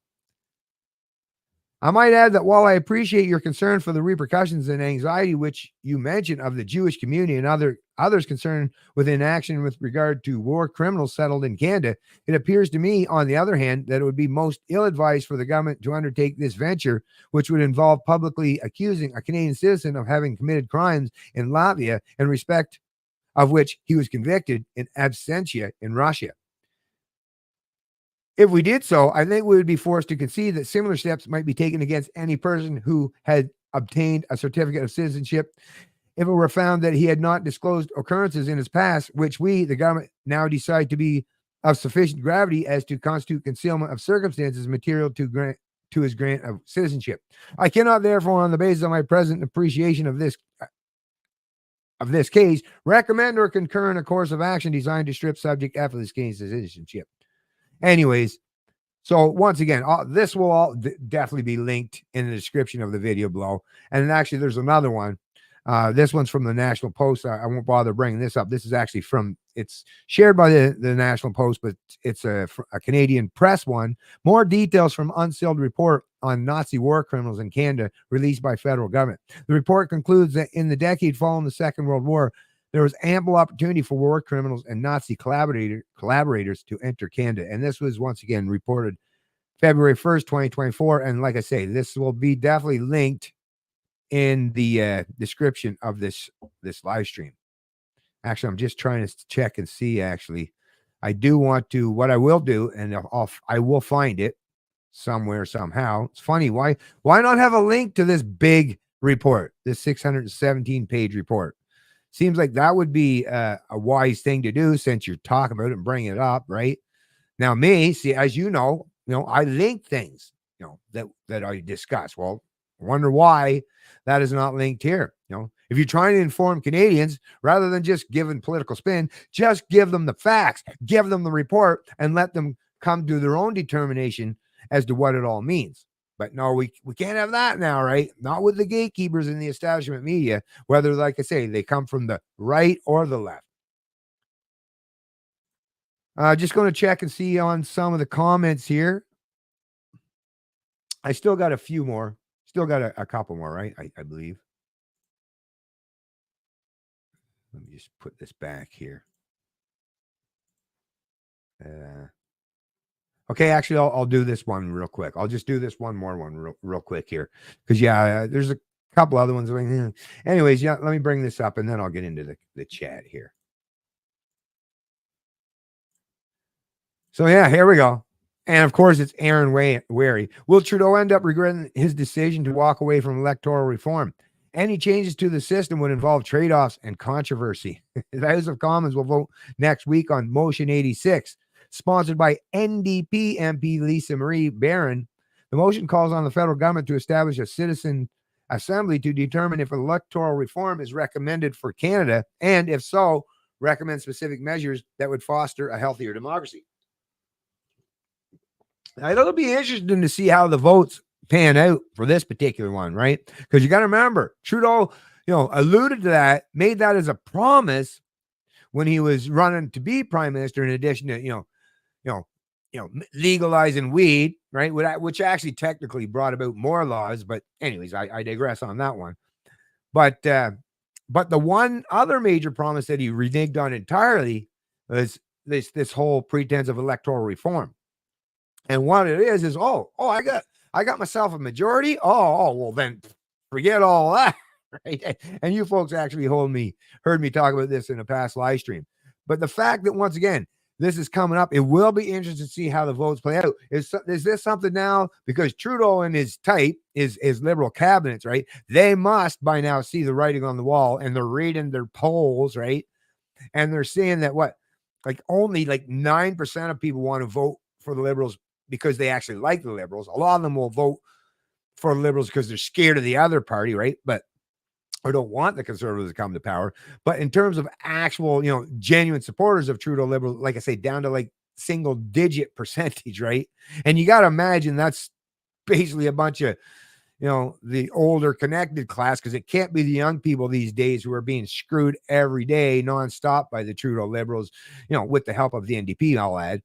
I might add that while I appreciate your concern for the repercussions and anxiety which you mentioned of the Jewish community and others concerned with inaction with regard to war criminals settled in Canada, it appears to me, on the other hand, that it would be most ill-advised for the government to undertake this venture, which would involve publicly accusing a Canadian citizen of having committed crimes in Latvia, in respect of which he was convicted in absentia in Russia. If we did so, I think we would be forced to concede that similar steps might be taken against any person who had obtained a certificate of citizenship if it were found that he had not disclosed occurrences in his past, which we, the government, now decide to be of sufficient gravity as to constitute concealment of circumstances material to his grant of citizenship. I cannot, therefore, on the basis of my present appreciation of this case, recommend or concur in a course of action designed to strip subject after this case of citizenship. Anyways, so once again, this will all definitely be linked in the description of the video below. And actually, there's another one. This one's from the National Post. I won't bother bringing this up. This is actually it's shared by the National Post, but it's a Canadian press one. More details from unsealed report on Nazi war criminals in Canada released by federal government. The report concludes that in the decade following the Second World War, there was ample opportunity for war criminals and Nazi collaborators to enter Canada. And this was once again reported February 1st, 2024. And like I say, this will be definitely linked in the description of this live stream. Actually, I'm just trying to check and see. Actually, I do want to, what I will do, and I will find it somewhere, somehow. It's funny. Why not have a link to this big report, this 617-page report? Seems like that would be a wise thing to do since you're talking about it and bringing it up, right? Now, see, as you know, I link things, that I discuss. Well, I wonder why that is not linked here. If you're trying to inform Canadians, rather than just giving political spin, just give them the facts, give them the report, and let them come to their own determination as to what it all means. But no, we can't have that now, right? Not with the gatekeepers in the establishment media, whether, like I say, they come from the right or the left. Just going to check and see on some of the comments here. I still got a few more. Still got a couple more, right? I believe. Let me just put this back here. Okay, actually, I'll do this one real quick. I'll just do this one real quick here. Because, there's a couple other ones. Anyways, let me bring this up, and then I'll get into the chat here. So, here we go. And, of course, it's Aaron Wary. Will Trudeau end up regretting his decision to walk away from electoral reform? Any changes to the system would involve trade-offs and controversy. The House of Commons will vote next week on Motion 86. Sponsored by NDP MP Lisa Marie Barron. The motion calls on the federal government to establish a citizen assembly to determine if electoral reform is recommended for Canada, and if so, recommend specific measures that would foster a healthier democracy. Now, it'll be interesting to see how the votes pan out for this particular one, right? Because you got to remember, Trudeau, alluded to that, made that as a promise when he was running to be prime minister, in addition to, legalizing weed, right? Which actually technically brought about more laws. But anyways, I digress on that one. But the one other major promise that he reneged on entirely was this whole pretense of electoral reform. And what it is I got myself a majority. Well then forget all that. Right. And you folks actually heard me talk about this in a past live stream. But the fact that once again, this is coming up, it will be interesting to see how the votes play out. Is this something now? Because Trudeau and his type, his liberal cabinets, right? They must by now see the writing on the wall, and they're reading their polls, right? And they're seeing that only 9% of people want to vote for the Liberals because they actually like the Liberals. A lot of them will vote for the Liberals because they're scared of the other party, right? Or don't want the Conservatives to come to power. But in terms of actual, genuine supporters of Trudeau Liberal, like I say, down to single digit percentage, right? And you got to imagine that's basically a bunch of, the older connected class, because it can't be the young people these days who are being screwed every day nonstop by the Trudeau Liberals, with the help of the NDP, I'll add.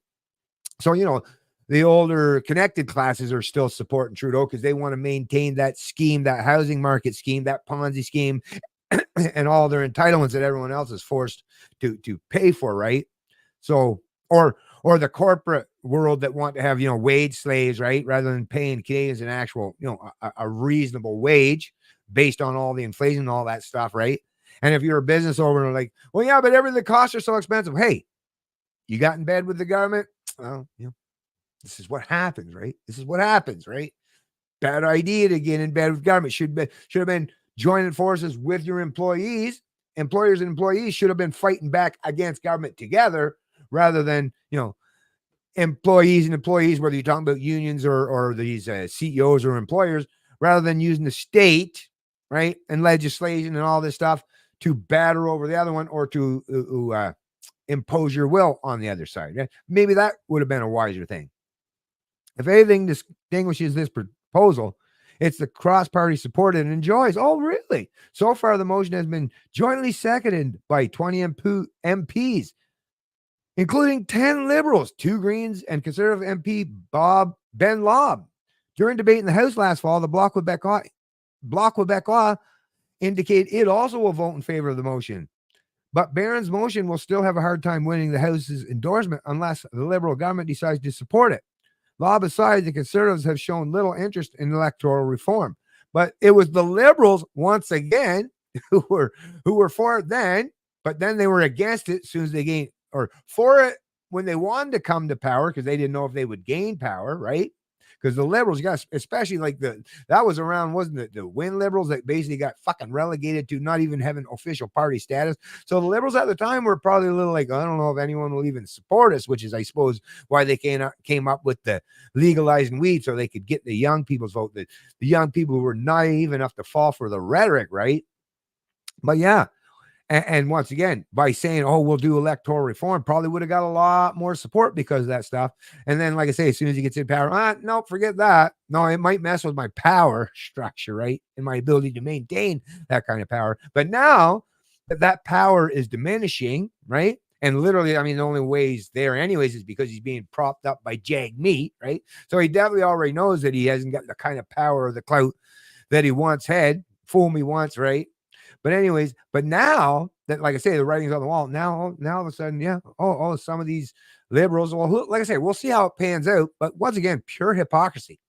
So, the older connected classes are still supporting Trudeau because they want to maintain that scheme, that housing market scheme, that Ponzi scheme, and all their entitlements that everyone else is forced to pay for, right? So, or the corporate world that want to have, wage slaves, right? Rather than paying Canadians an actual, a reasonable wage based on all the inflation and all that stuff, right? And if you're a business owner, like, well, yeah, but the costs are so expensive. Hey, you got in bed with the government? Well, this is what happens, right? Bad idea to get in bed with government. Should have been joining forces with your employees. Employers and employees should have been fighting back against government together rather than, employees and employees, whether you're talking about unions or these CEOs or employers, rather than using the state, right, and legislation and all this stuff to batter over the other one or to impose your will on the other side. Right? Maybe that would have been a wiser thing. If anything distinguishes this proposal, it's the cross-party supported and enjoys. Oh, really? So far, the motion has been jointly seconded by 20 MPs, including 10 Liberals, 2 Greens, and Conservative MP Ben Lobb. During debate in the House last fall, the Bloc Québécois indicated it also will vote in favor of the motion. But Barron's motion will still have a hard time winning the House's endorsement unless the Liberal government decides to support it. Lobb aside, the Conservatives have shown little interest in electoral reform. But it was the Liberals, once again, who were for it then, but then they were against it as soon as they gained, or for it when they wanted to come to power because they didn't know if they would gain power, right? Because the Liberals got, especially that was around, wasn't it? The Win Liberals that basically got fucking relegated to not even having official party status. So the Liberals at the time were probably a little I don't know if anyone will even support us, which is, I suppose, why they came up with the legalizing weed so they could get the young people's vote, the young people who were naive enough to fall for the rhetoric, right? But yeah. And once again, by saying, we'll do electoral reform, probably would have got a lot more support because of that stuff. And then, like I say, as soon as he gets in power, no, forget that. No, it might mess with my power structure, right? And my ability to maintain that kind of power. But now that power is diminishing, right? And literally, the only way he's there anyways is because he's being propped up by Jag meat, right? So he definitely already knows that he hasn't got the kind of power or the clout that he once had. Fool me once, right? But anyways, now that, like I say, the writing's on the wall, now all of a sudden, yeah, some of these Liberals, well, like I say, we'll see how it pans out. But once again, pure hypocrisy.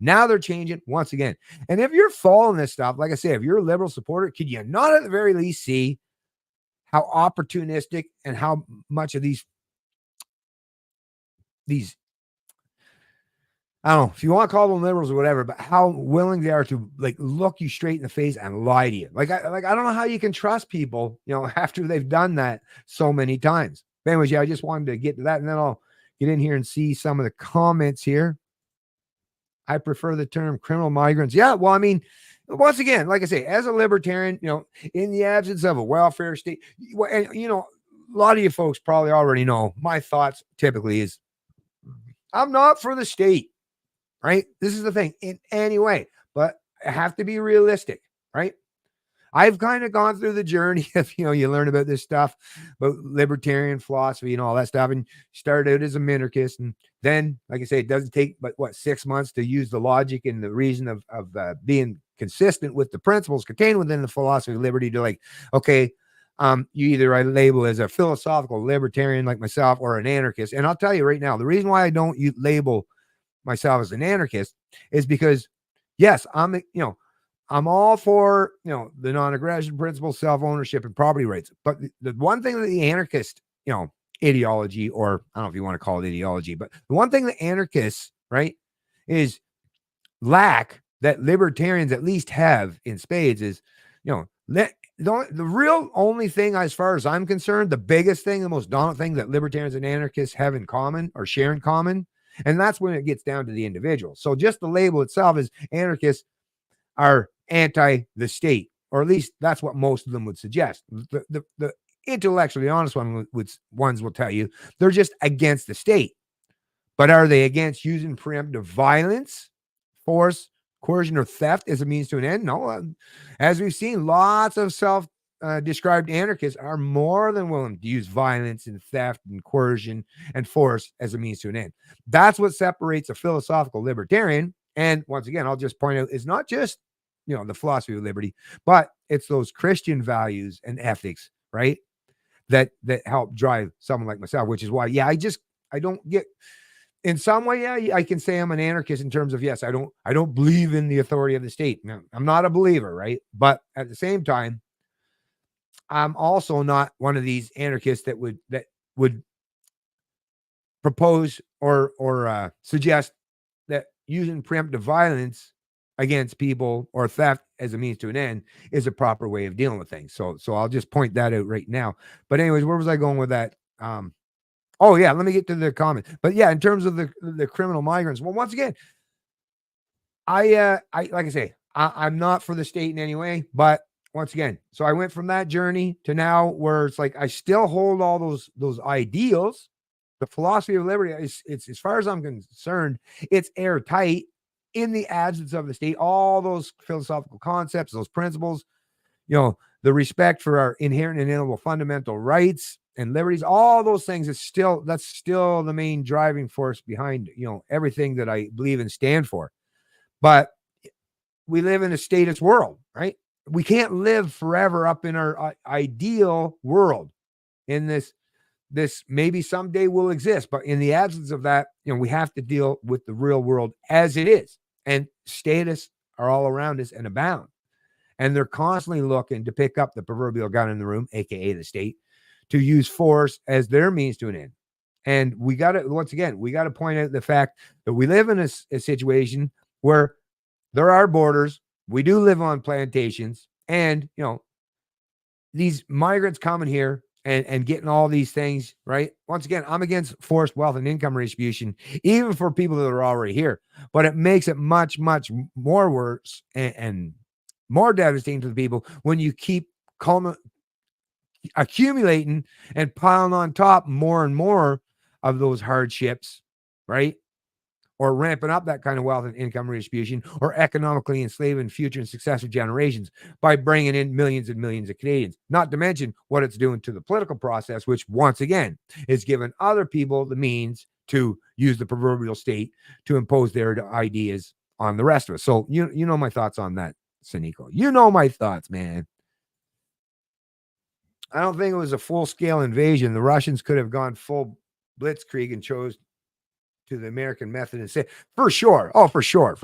Now they're changing once again. And if you're following this stuff, like I say, if you're a Liberal supporter, could you not at the very least see how opportunistic and how much of these I don't know if you want to call them Liberals or whatever, but how willing they are to look you straight in the face and lie to you. I don't know how you can trust people, after they've done that so many times. But anyways, I just wanted to get to that, and then I'll get in here and see some of the comments here. I prefer the term criminal migrants. Yeah, well, once again, like I say, as a libertarian, in the absence of a welfare state, and a lot of you folks probably already know my thoughts typically is I'm not for the state. Right? This is the thing in any way, but I have to be realistic, right? I've kind of gone through the journey of, you learn about this stuff, about libertarian philosophy and all that stuff, and start out as a minarchist. And then, like I say, it doesn't take but 6 months to use the logic and the reason of being consistent with the principles contained within the philosophy of liberty to, like, okay, you either I label as a philosophical libertarian like myself or an anarchist. And I'll tell you right now, the reason why I don't label myself as an anarchist is because, yes, I'm all for, the non-aggression principle, self-ownership, and property rights. But the one thing that the anarchist, ideology, or I don't know if you want to call it ideology, but the one thing that anarchists, right, is lack that libertarians at least have in spades is, the real only thing, as far as I'm concerned, the biggest thing, the most dominant thing that libertarians and anarchists have in common or share in common, and that's when it gets down to the individual. So just the label itself is anarchists are anti the state, or at least that's what most of them would suggest. The intellectually honest ones will tell you they're just against the state. But are they against using preemptive violence, force, coercion, or theft as a means to an end? No. As we've seen, lots of self-described anarchists are more than willing to use violence and theft and coercion and force as a means to an end. That's what separates a philosophical libertarian. And once again, I'll just point out, it's not just, the philosophy of liberty, but it's those Christian values and ethics, right? That help drive someone like myself, which is why, I don't get, in some way, I can say I'm an anarchist in terms of, yes, I don't believe in the authority of the state. No, I'm not a believer, right? But at the same time, I'm also not one of these anarchists that would propose or suggest that using preemptive violence against people or theft as a means to an end is a proper way of dealing with things. So I'll just point that out right now. But anyways, where was I going with that? Oh yeah, let me get to the comment. But yeah, in terms of the criminal migrants, well, once again, I like I say, I'm not for the state in any way, but once again, so I went from that journey to now where it's like I still hold all those ideals. The philosophy of liberty it's as far as I'm concerned, it's airtight in the absence of the state. All those philosophical concepts, those principles, the respect for our inherent and inalienable fundamental rights and liberties, all those things that's still the main driving force behind, everything that I believe and stand for. But we live in a statist world, right? We can't live forever up in our ideal world in this maybe someday will exist, but in the absence of that, we have to deal with the real world as it is. And statists are all around us and abound. And they're constantly looking to pick up the proverbial gun in the room, aka the state, to use force as their means to an end. And we got to point out the fact that we live in a situation where there are borders. We do live on plantations, and these migrants coming here and getting all these things, right? Once again, I'm against forced wealth and income redistribution, even for people that are already here. But it makes it much, much more worse and more devastating to the people when you keep accumulating and piling on top more and more of those hardships, right? Or ramping up that kind of wealth and income redistribution, or economically enslaving future and successive generations by bringing in millions and millions of Canadians, not to mention what it's doing to the political process, which once again is giving other people the means to use the proverbial state to impose their ideas on the rest of us. So you know my thoughts on that, Sinico. You know my thoughts, man. I don't think it was a full-scale invasion. The Russians could have gone full blitzkrieg and chose to the American method and say, for sure. Oh, for sure.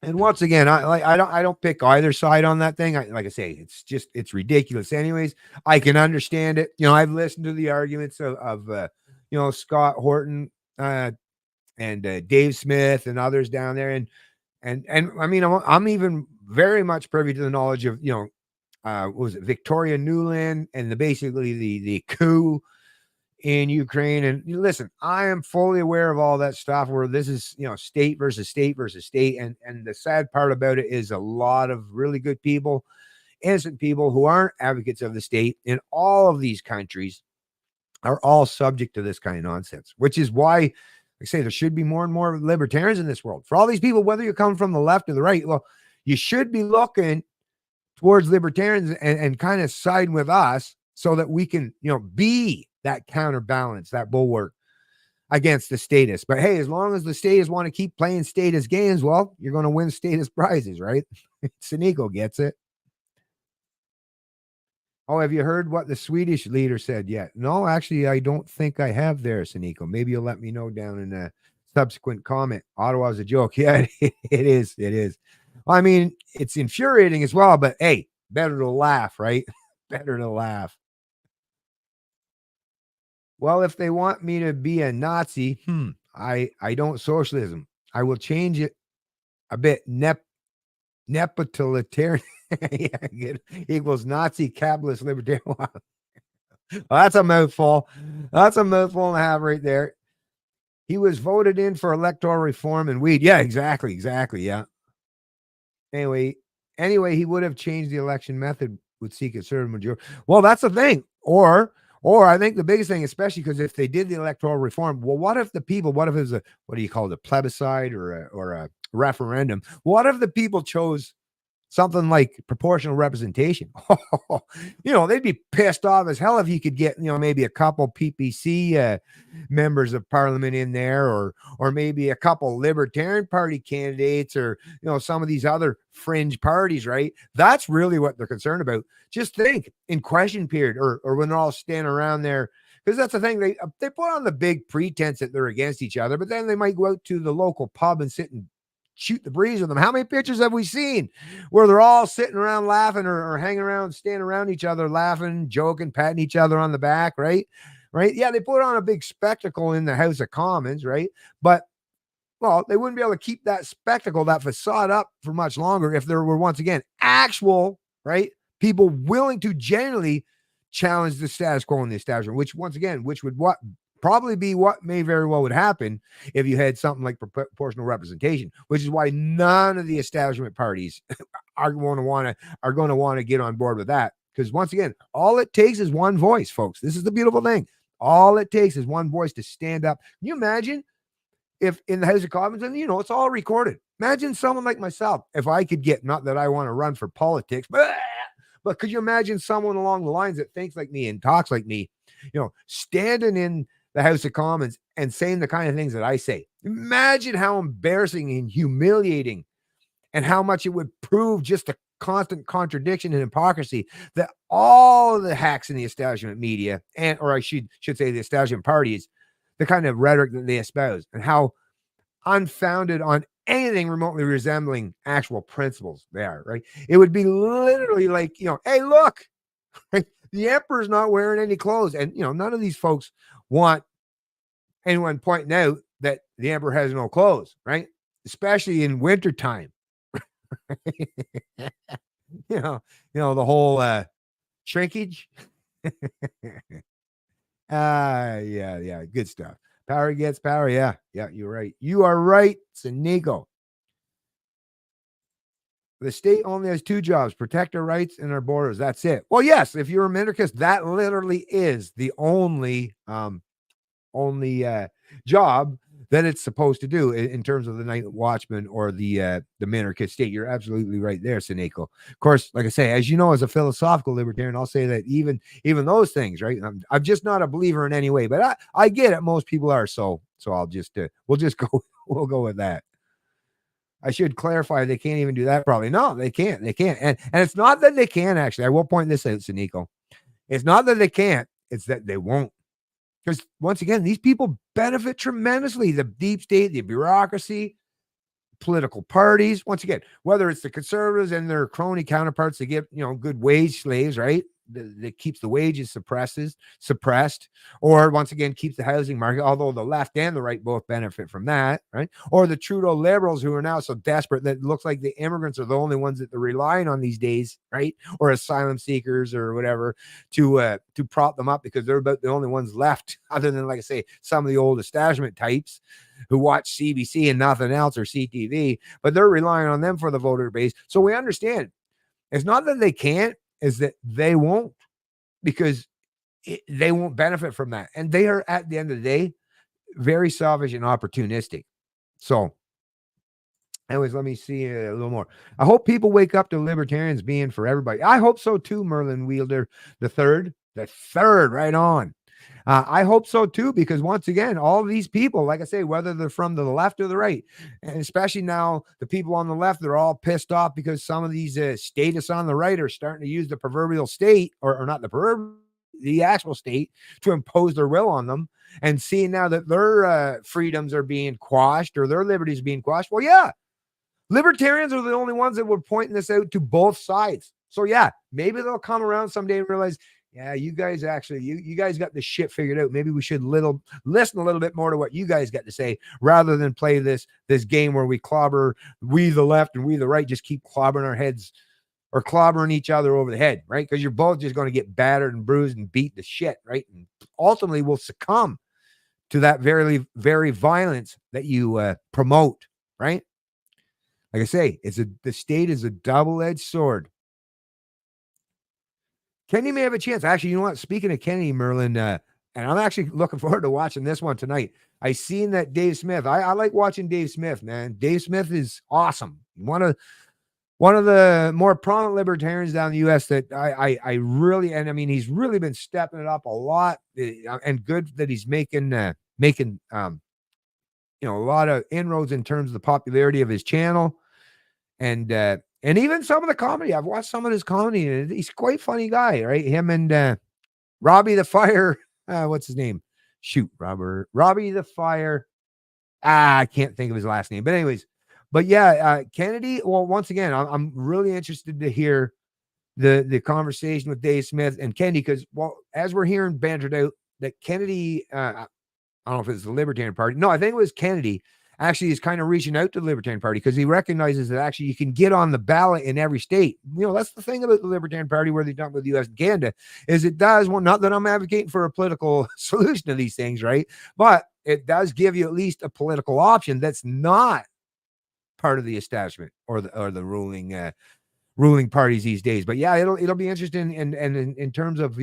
And once again, I don't pick either side on that thing. Like I say, it's ridiculous. Anyways, I can understand it. I've listened to the arguments of Scott Horton and Dave Smith and others down there, and I mean, I'm even very much privy to the knowledge of what was it, Victoria Nuland, and basically the coup in Ukraine. And listen, I am fully aware of all that stuff where this is, state versus state versus state. And the sad part about it is a lot of really good people, innocent people who aren't advocates of the state in all of these countries are all subject to this kind of nonsense, which is why I say there should be more and more libertarians in this world. For all these people, whether you come from the left or the right, well, you should be looking towards libertarians and kind of side with us so that we can, be that counterbalance, that bulwark against the statists. But hey, as long as the statists want to keep playing statist games, well, you're going to win statist prizes, right? Sinico gets it. Oh, have you heard what the Swedish leader said yet? No, actually, I don't think I have there, Sinico. Maybe you'll let me know down in a subsequent comment. Ottawa's a joke. Yeah, it is. It is. I mean, it's infuriating as well, but hey, better to laugh, right? Better to laugh. Well, if they want me to be a Nazi, I don't socialism. I will change it a bit. Nepotalitarian yeah, equals Nazi capitalist libertarian. Wow. Well, that's a mouthful. That's a mouthful and a half right there. He was voted in for electoral reform and weed. Yeah, exactly. Yeah. Anyway, he would have changed the election method would see conservative majority. Well, that's the thing. Or I think the biggest thing, especially because if they did the electoral reform, well, what if it was what do you call it, a plebiscite or a referendum? What if the people chose something like proportional representation? They'd be pissed off as hell if you could get, maybe a couple PPC members of parliament in there, or maybe a couple Libertarian Party candidates, or, some of these other fringe parties, right? That's really what they're concerned about. Just think in question period or when they're all standing around there. Because that's the thing, they put on the big pretense that they're against each other, but then they might go out to the local pub and sit and shoot the breeze with them. How many pictures have we seen where they're all sitting around laughing or hanging around, standing around each other, laughing, joking, patting each other on the back, right? Yeah, they put on a big spectacle in the House of Commons, right? But, well, they wouldn't be able to keep that spectacle, that facade up for much longer if there were, once again, actual, right, people willing to genuinely challenge the status quo in the establishment, which would probably be what may very well would happen if you had something like proportional representation, which is why none of the establishment parties are going to want to get on board with that. Because once again, all it takes is one voice, folks. This is the beautiful thing. All it takes is one voice to stand up. Can you imagine if in the House of Commons, and it's all recorded. Imagine someone like myself, if I could get, not that I want to run for politics, but could you imagine someone along the lines that thinks like me and talks like me, standing in the House of Commons and saying the kind of things that I say? Imagine how embarrassing and humiliating, and how much it would prove just a constant contradiction and hypocrisy that all of the hacks in the establishment media, or I should say the establishment parties, the kind of rhetoric that they espouse, and how unfounded on anything remotely resembling actual principles they are, right? It would be literally like, hey, look, right? The emperor's not wearing any clothes. And, none of these folks want anyone pointing out that the emperor has no clothes, right? Especially in wintertime. The whole shrinkage. Yeah, good stuff. Power gets power. Yeah, you're right. You are right, Sinico. The state only has two jobs: protect our rights and our borders. That's it. Well, yes, if you're a minarchist, that literally is the only job that it's supposed to do in terms of the night watchman or the minarchist state. You're absolutely right there, Sinico. Of course, like I say, as you know, as a philosophical libertarian, I'll say that even those things, right? I'm just not a believer in any way, but I get it. Most people are, so I'll just we'll go with that. I should clarify, they can't even do that probably. No, they can't. And it's not that they can't, actually. I will point this out, Sinico. It's not that they can't, it's that they won't. Because once again, these people benefit tremendously. The deep state, the bureaucracy, political parties. Once again, whether it's the conservatives and their crony counterparts that get, good wage slaves, right? That keeps the wages suppressed, or once again keeps the housing market, although the left and the right both benefit from that, right? Or the Trudeau liberals who are now so desperate that it looks like the immigrants are the only ones that they're relying on these days, right? Or asylum seekers or whatever to prop them up, because they're about the only ones left, other than, like I say, some of the old establishment types who watch CBC and nothing else, or CTV, but they're relying on them for the voter base. So we understand it's not that they can't, is that they won't, because they won't benefit from that. And they are, at the end of the day, very selfish and opportunistic. So Anyways, let me see a little more. I hope people wake up to libertarians being for everybody. I hope so too, Merlin Wielder, the third, right on. I hope so too, because once again, all of these people, like I say, whether they're from the left or the right, and especially now the people on the left, they're all pissed off because some of these statists on the right are starting to use the proverbial state, or not the proverbial, the actual state, to impose their will on them, and seeing now that their freedoms are being quashed or their liberties being quashed. Well, yeah, libertarians are the only ones that were pointing this out to both sides. So yeah, maybe they'll come around someday and realize, yeah, you guys actually, you guys got this shit figured out. Maybe we should listen a little bit more to what you guys got to say, rather than play this game where we the left and we the right just keep clobbering our heads or clobbering each other over the head, right? Because you're both just going to get battered and bruised and beat to shit, right? And ultimately will succumb to that very, very violence that you promote, right? Like I say, the state is a double-edged sword. Kenny may have a chance. Actually, you know what? Speaking of Kenny, Merlin, and I'm actually looking forward to watching this one tonight. I seen that Dave Smith. I like watching Dave Smith, man. Dave Smith is awesome. One of the more prominent libertarians down in the U.S. that I really, and I mean, he's really been stepping it up a lot, and good that he's making a lot of inroads in terms of the popularity of his channel. And even some of the comedy. I've watched some of his comedy, and he's quite funny guy, right? Him and Robbie the Fire. What's his name? Shoot, Robbie the Fire. I can't think of his last name. But anyways, Kennedy. Well, once again, I'm really interested to hear the conversation with Dave Smith and Kennedy, because, well, as we're hearing bantered out, that Kennedy, I don't know if it's the Libertarian Party. No, I think it was Kennedy. Actually, is kind of reaching out to the Libertarian Party because he recognizes that actually you can get on the ballot in every state. That's the thing about the Libertarian Party, where they've done with the U.S. and Canada, is it does, well, not that I'm advocating for a political solution to these things, right? But it does give you at least a political option that's not part of the establishment or the ruling parties these days. But yeah, it'll be interesting, and in terms of,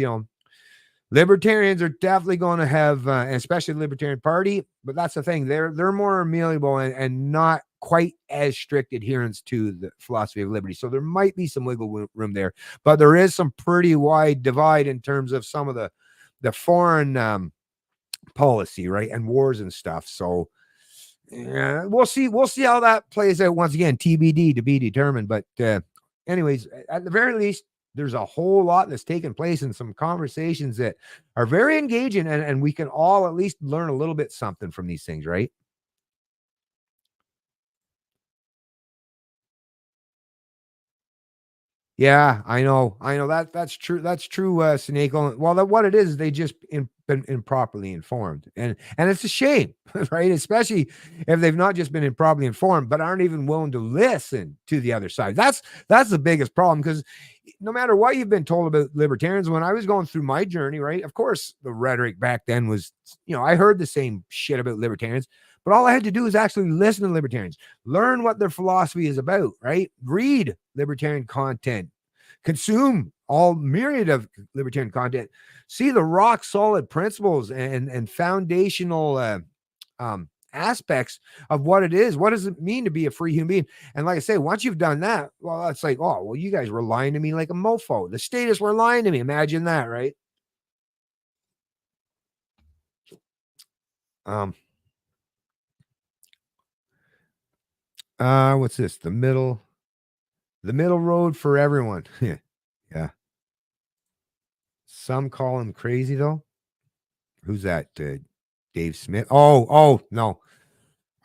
libertarians are definitely going to have, especially the Libertarian Party, but that's the thing. They're more amenable and not quite as strict adherents to the philosophy of liberty. So there might be some wiggle room there, but there is some pretty wide divide in terms of some of the foreign policy, right, and wars and stuff. So yeah, we'll see how that plays out. Once again, TBD, to be determined. But anyways, at the very least, there's a whole lot that's taken place in some conversations that are very engaging, and we can all at least learn a little bit something from these things, right? Yeah, I know that's true. That's true, Snake. Well, what it is, they just been improperly informed, and it's a shame, right? Especially if they've not just been improperly informed, but aren't even willing to listen to the other side. That's the biggest problem, because no matter what you've been told about libertarians, when I was going through my journey, right? Of course, the rhetoric back then was, I heard the same shit about libertarians. But all I had to do is actually listen to libertarians, learn what their philosophy is about, right? Read libertarian content, consume all myriad of libertarian content, see the rock solid principles and foundational aspects of what it is. What does it mean to be a free human being? And like I say, once you've done that, well, it's like, oh, well, you guys were lying to me like a mofo. The statists were lying to me. Imagine that, right? What's this? The middle road for everyone. Yeah. Some call him crazy though. Who's that? Dave Smith. Oh no.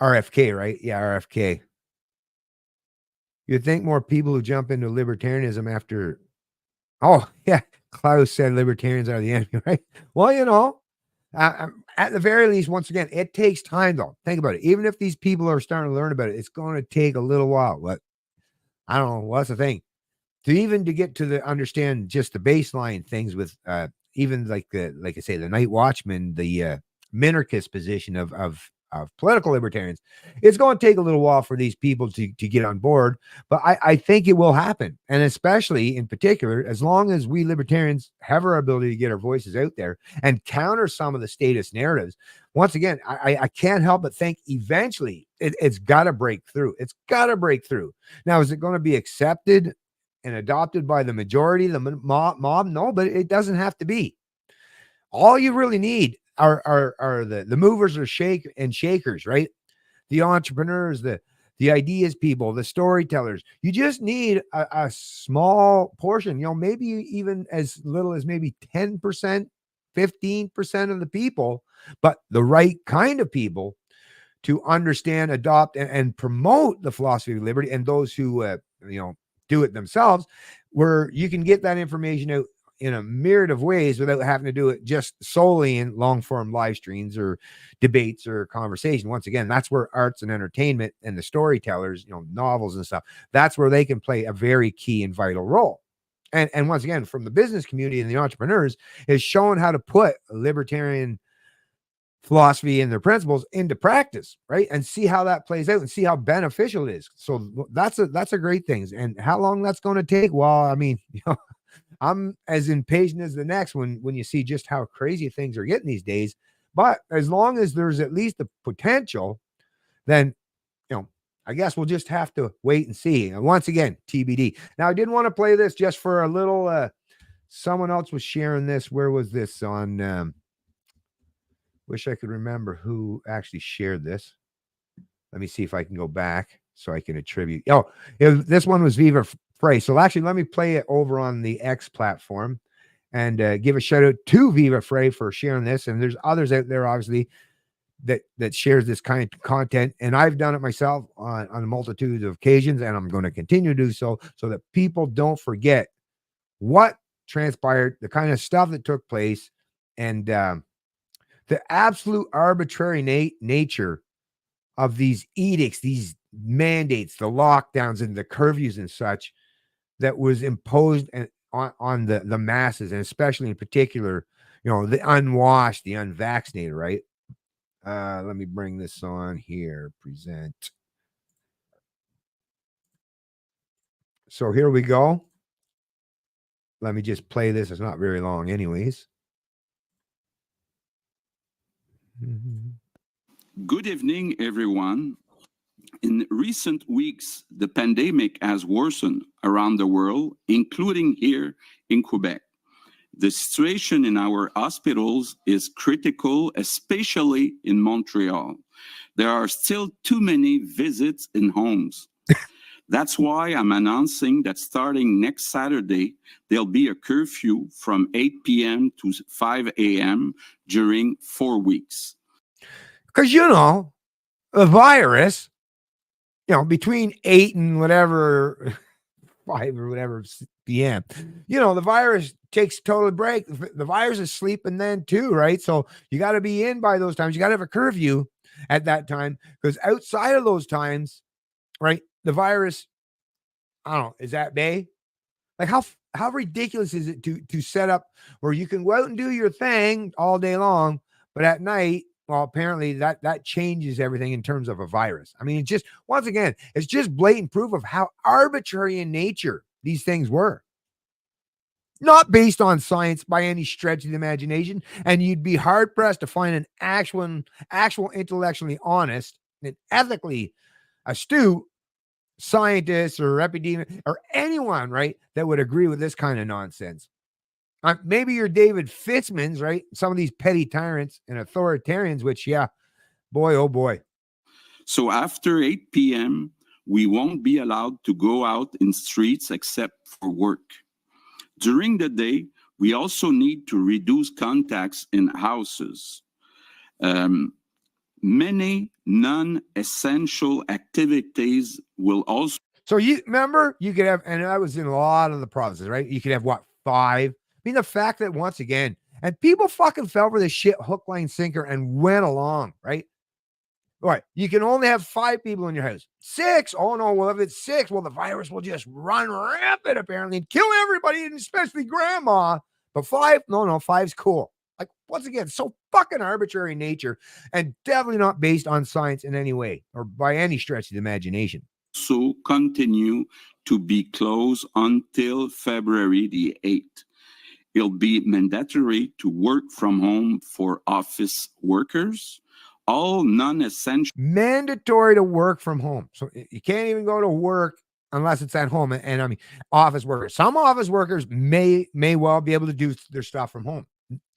RFK, right? Yeah, RFK. You'd think more people who jump into libertarianism after. Oh yeah, Klaus said libertarians are the enemy, right? Well, at the very least, once again, it takes time though. Think about it. Even if these people are starting to learn about it, it's going to take a little while. But I don't know. What's the thing? To get to understand just the baseline things with even like I say, the night watchman, the minarchist position of political libertarians. It's going to take a little while for these people to get on board, but I think it will happen. And especially in particular, as long as we libertarians have our ability to get our voices out there and counter some of the statist narratives. Once again, I can't help but think eventually it's got to break through. It's got to break through. Now, is it going to be accepted and adopted by the majority, the mob? No, but it doesn't have to be. All you really need are the movers or shakers, right? The entrepreneurs, the ideas people, the storytellers. You just need a small portion, maybe even as little as maybe 10%, 15% of the people, but the right kind of people to understand, adopt, and promote the philosophy of liberty, and those who do it themselves, where you can get that information out in a myriad of ways without having to do it just solely in long form live streams or debates or conversation. Once again, that's where arts and entertainment and the storytellers, novels and stuff, that's where they can play a very key and vital role. And once again, from the business community and the entrepreneurs, is showing how to put libertarian philosophy and their principles into practice, right? And see how that plays out and see how beneficial it is. So that's a great thing. And how long that's going to take? Well, I mean, I'm as impatient as the next when you see just how crazy things are getting these days. But as long as there's at least the potential, then, I guess we'll just have to wait and see. And once again, TBD. Now, I didn't want to play this just for a little, someone else was sharing this. Where was this on? Wish I could remember who actually shared this. Let me see if I can go back so I can attribute. This one was Viva Frey. So actually, let me play it over on the X platform and give a shout out to Viva Frey for sharing this. And there's others out there, obviously, that shares this kind of content. And I've done it myself on a multitude of occasions, and I'm going to continue to do so that people don't forget what transpired, the kind of stuff that took place, and the absolute arbitrary nature of these edicts, these mandates, the lockdowns and the curfews and such that was imposed on the masses, and especially in particular, the unwashed, the unvaccinated, right? Let me bring this on here. Present. So here we go. Let me just play this. It's not very long anyways. Good evening, everyone. In recent weeks, the pandemic has worsened around the world, including here in Quebec. The situation in our hospitals is critical, especially in Montreal. There are still too many visits in homes. That's why I'm announcing that starting next Saturday, there'll be a curfew from 8 p.m. to 5 a.m. during 4 weeks. Because, the virus, between 8 and whatever, 5 or whatever p.m., the virus takes total break. The virus is sleeping then too, right? So you got to be in by those times. You got to have a curfew at that time, because outside of those times, right, the virus, I don't know, is that bay? Like how ridiculous is it to set up where you can go out and do your thing all day long, but at night, well, apparently that changes everything in terms of a virus. I mean, once again, it's just blatant proof of how arbitrary in nature these things were. Not based on science by any stretch of the imagination, and you'd be hard pressed to find an actual intellectually honest and ethically astute scientist or epidemiologist or anyone, right, that would agree with this kind of nonsense. Maybe you're David Fitzmans, right? Some of these petty tyrants and authoritarians, which, yeah, boy, oh boy. So after 8 p.m., we won't be allowed to go out in streets except for work. During the day, we also need to reduce contacts in houses. Many non-essential activities will also... So you remember, you could have, and that was in a lot of the provinces, right? You could have, 5? I mean, the fact that, once again, and people fucking fell for this shit hook, line, sinker and went along, right? All right, you can only have 5 people in your house. 6? Oh no, well, if it's 6, well, the virus will just run rampant apparently and kill everybody, and especially grandma. But 5? No, 5's cool. Like, once again, so fucking arbitrary in nature and definitely not based on science in any way or by any stretch of the imagination. So continue to be closed until February the 8th. It'll be mandatory to work from home for office workers. All non-essential Mandatory to work from home. So you can't even go to work unless it's at home. And I mean, office workers. Some office workers may well be able to do their stuff from home.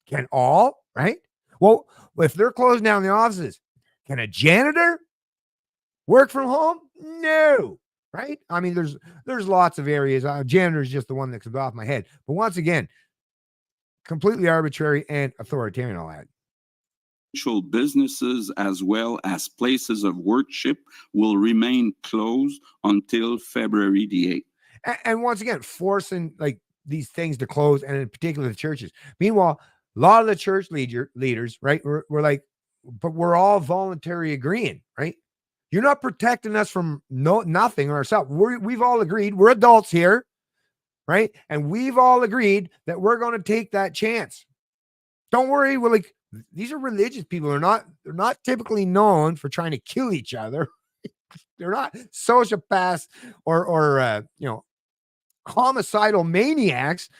Can all, right? Well, if they're closing down the offices, can a janitor work from home? No, right? I mean, there's lots of areas. Janitor is just the one that comes off my head. But once again, completely arbitrary and authoritarian, I'll add. businesses as well as places of worship will remain closed until February the 8th. And once again, forcing like these things to close, and in particular the churches. Meanwhile, a lot of the church leaders, right, we're like, but we're all voluntary agreeing, right? You're not protecting us from nothing ourselves. We've all agreed, we're adults here, right? And we've all agreed that we're going to take that chance. Don't worry, we're like, these are religious people. They're not typically known for trying to kill each other. They're not sociopaths or homicidal maniacs.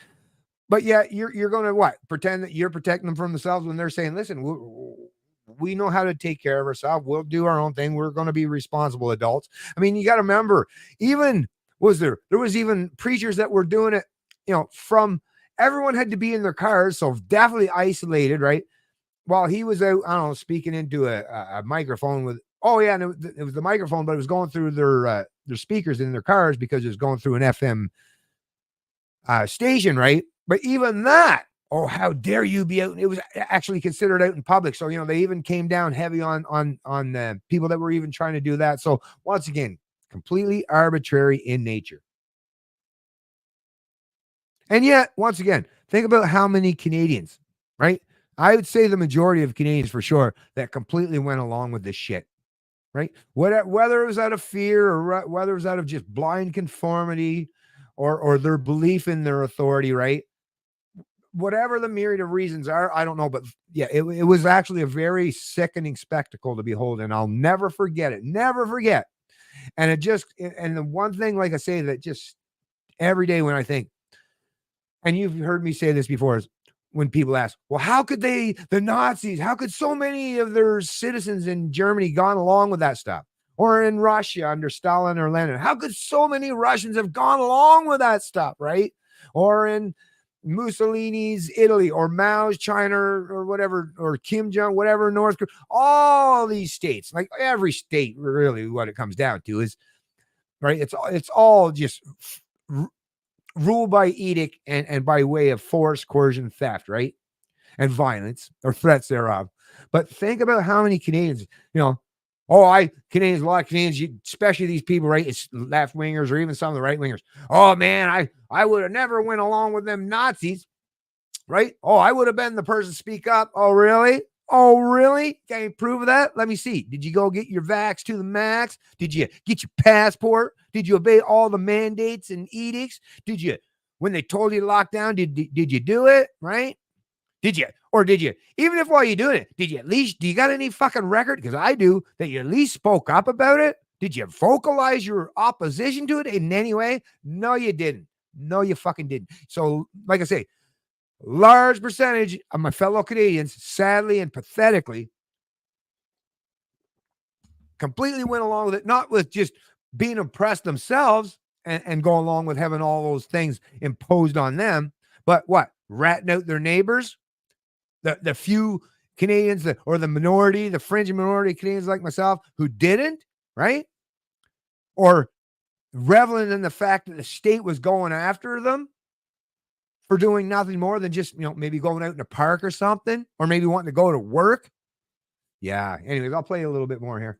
But yeah, you're going to what? Pretend that you're protecting them from themselves when they're saying, listen, we know how to take care of ourselves. We'll do our own thing. We're going to be responsible adults. I mean, you got to remember, there was even preachers that were doing it, from everyone had to be in their cars. So definitely isolated, right? While he was out, I don't know, speaking into a microphone with, and it was the microphone, but it was going through their speakers in their cars because it was going through an FM station, right? But even that, how dare you be out? It was actually considered out in public. So, they even came down heavy on people that were even trying to do that. So once again, completely arbitrary in nature. And yet, once again, think about how many Canadians, right? I would say the majority of Canadians for sure that completely went along with this shit, right? Whether it was out of fear or whether it was out of just blind conformity or their belief in their authority, right? Whatever the myriad of reasons are, I don't know. But yeah, it was actually a very sickening spectacle to behold. And I'll never forget it. Never forget. And and the one thing, like I say, that just every day when I think, and you've heard me say this before, is when people ask, well, how could the Nazis, how could so many of their citizens in Germany gone along with that stuff? Or in Russia under Stalin or Lenin, how could so many Russians have gone along with that stuff, right? Or in Mussolini's Italy or Mao's China or whatever, or Kim Jong, whatever, North Korea, all these states, like every state, really what it comes down to is, right? It's all just ruled by edict and by way of force, coercion, theft, right? And violence or threats thereof. But think about how many Canadians, a lot of Canadians, especially these people, right? It's left wingers or even some of the right wingers. Oh man, I would have never went along with them Nazis, right? Oh, I would have been the person to speak up. Oh, really? Oh, really? Can you prove that? Let me see. Did you go get your vax to the max? Did you get your passport? Did you obey all the mandates and edicts? Did you, when they told you to lock down, did you do it? Right? Did you? Or did you, even if while you're doing it, do you got any fucking record? Because I do, that you at least spoke up about it. Did you vocalize your opposition to it in any way? No, you didn't. No, you fucking didn't. So, like I say, large percentage of my fellow Canadians, sadly and pathetically, completely went along with it, not with just being oppressed themselves and go along with having all those things imposed on them, but what? Ratting out their neighbors? The few Canadians or the minority, the fringe minority Canadians like myself who didn't, right? Or reveling in the fact that the state was going after them for doing nothing more than just, maybe going out in a park or something, or maybe wanting to go to work. Yeah. Anyways, I'll play a little bit more here.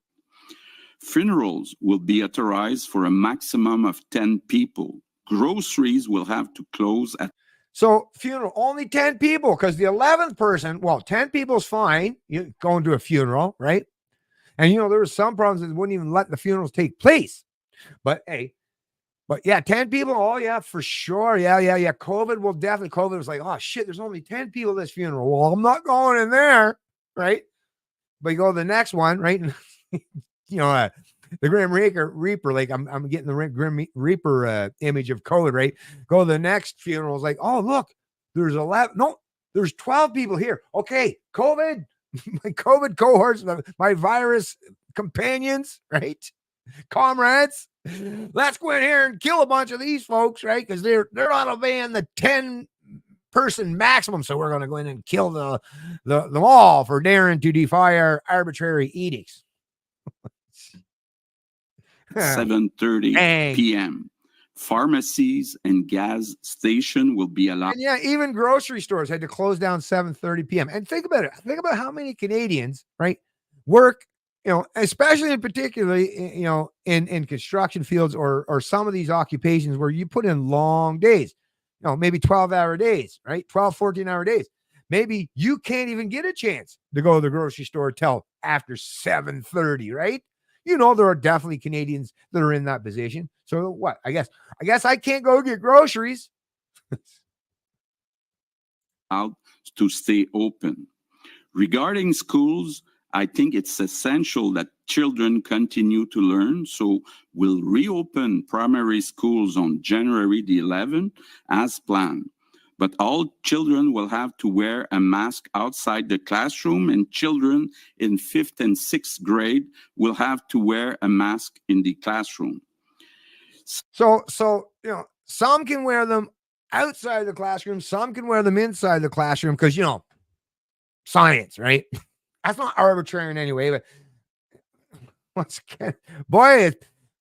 Funerals will be authorized for a maximum of 10 people. Groceries will have to close at. So funeral, only 10 people, because the 11th person, 10 people is fine. You going to a funeral, right? And, there were some problems that wouldn't even let the funerals take place. But, hey, But yeah, 10 people. Oh, yeah, for sure. Yeah. COVID will definitely. COVID was like, oh, shit, there's only 10 people at this funeral. Well, I'm not going in there. Right. But you go to the next one. Right. And, the Grim Reaper, like I'm getting the Grim Reaper image of COVID. Right. Go to the next funeral. It's like, oh, look, there's 11. No, there's 12 people here. Okay. COVID, my COVID cohorts, my virus companions. Right. Comrades, let's go in here and kill a bunch of these folks, right? Because they're not obeying the 10-person maximum. So we're going to go in and kill them all for daring to defy our arbitrary edicts. 7:30 Dang. p.m. Pharmacies and gas station will be allowed. And yeah, even grocery stores had to close down 7:30 p.m. And think about it. Think about how many Canadians, right, work, especially in particularly, in construction fields or some of these occupations where you put in long days, maybe 12-hour days, right? 12, 14-hour days. Maybe you can't even get a chance to go to the grocery store till after 7:30, right? There are definitely Canadians that are in that position. So what? I guess I can't go get groceries. Out to stay open. Regarding schools, I think it's essential that children continue to learn. So we'll reopen primary schools on January the 11th as planned. But all children will have to wear a mask outside the classroom, and children in 5th and 6th grade will have to wear a mask in the classroom. So some can wear them outside the classroom, some can wear them inside the classroom because science, right? That's not arbitrary in any way, but once again, boy,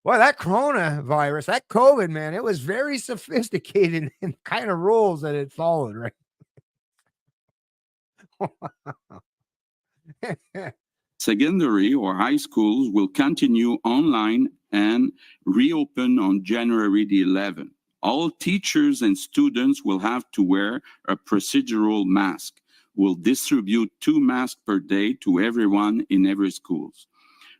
that coronavirus, that COVID, man, it was very sophisticated in kind of rules that it followed, right? Secondary or high schools will continue online and reopen on January the 11th. All teachers and students will have to wear a procedural mask. We'll distribute 2 masks per day to everyone in every schools.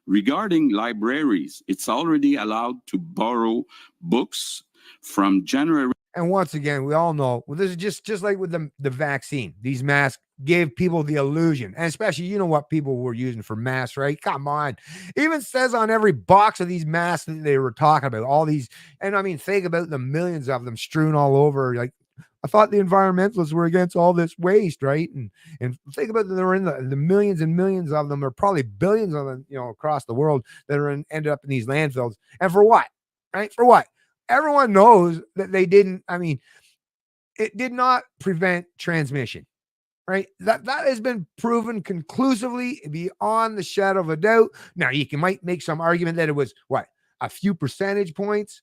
Regarding libraries, it's already allowed to borrow books from January. And once again, we all know, well, this is just like with the vaccine. These masks gave people the illusion, and especially, what people were using for masks, right? Come on. Even says on every box of these masks that they were talking about, all these, and I mean, think about the millions of them strewn all over. Like, I thought the environmentalists were against all this waste, right? And think about they're in the millions and millions of them, or probably billions of them, across the world that are ended up in these landfills. And for what? Right? For what? Everyone knows that they didn't. I mean, it did not prevent transmission, right? That has been proven conclusively beyond the shadow of a doubt. Now might make some argument that it was a few percentage points.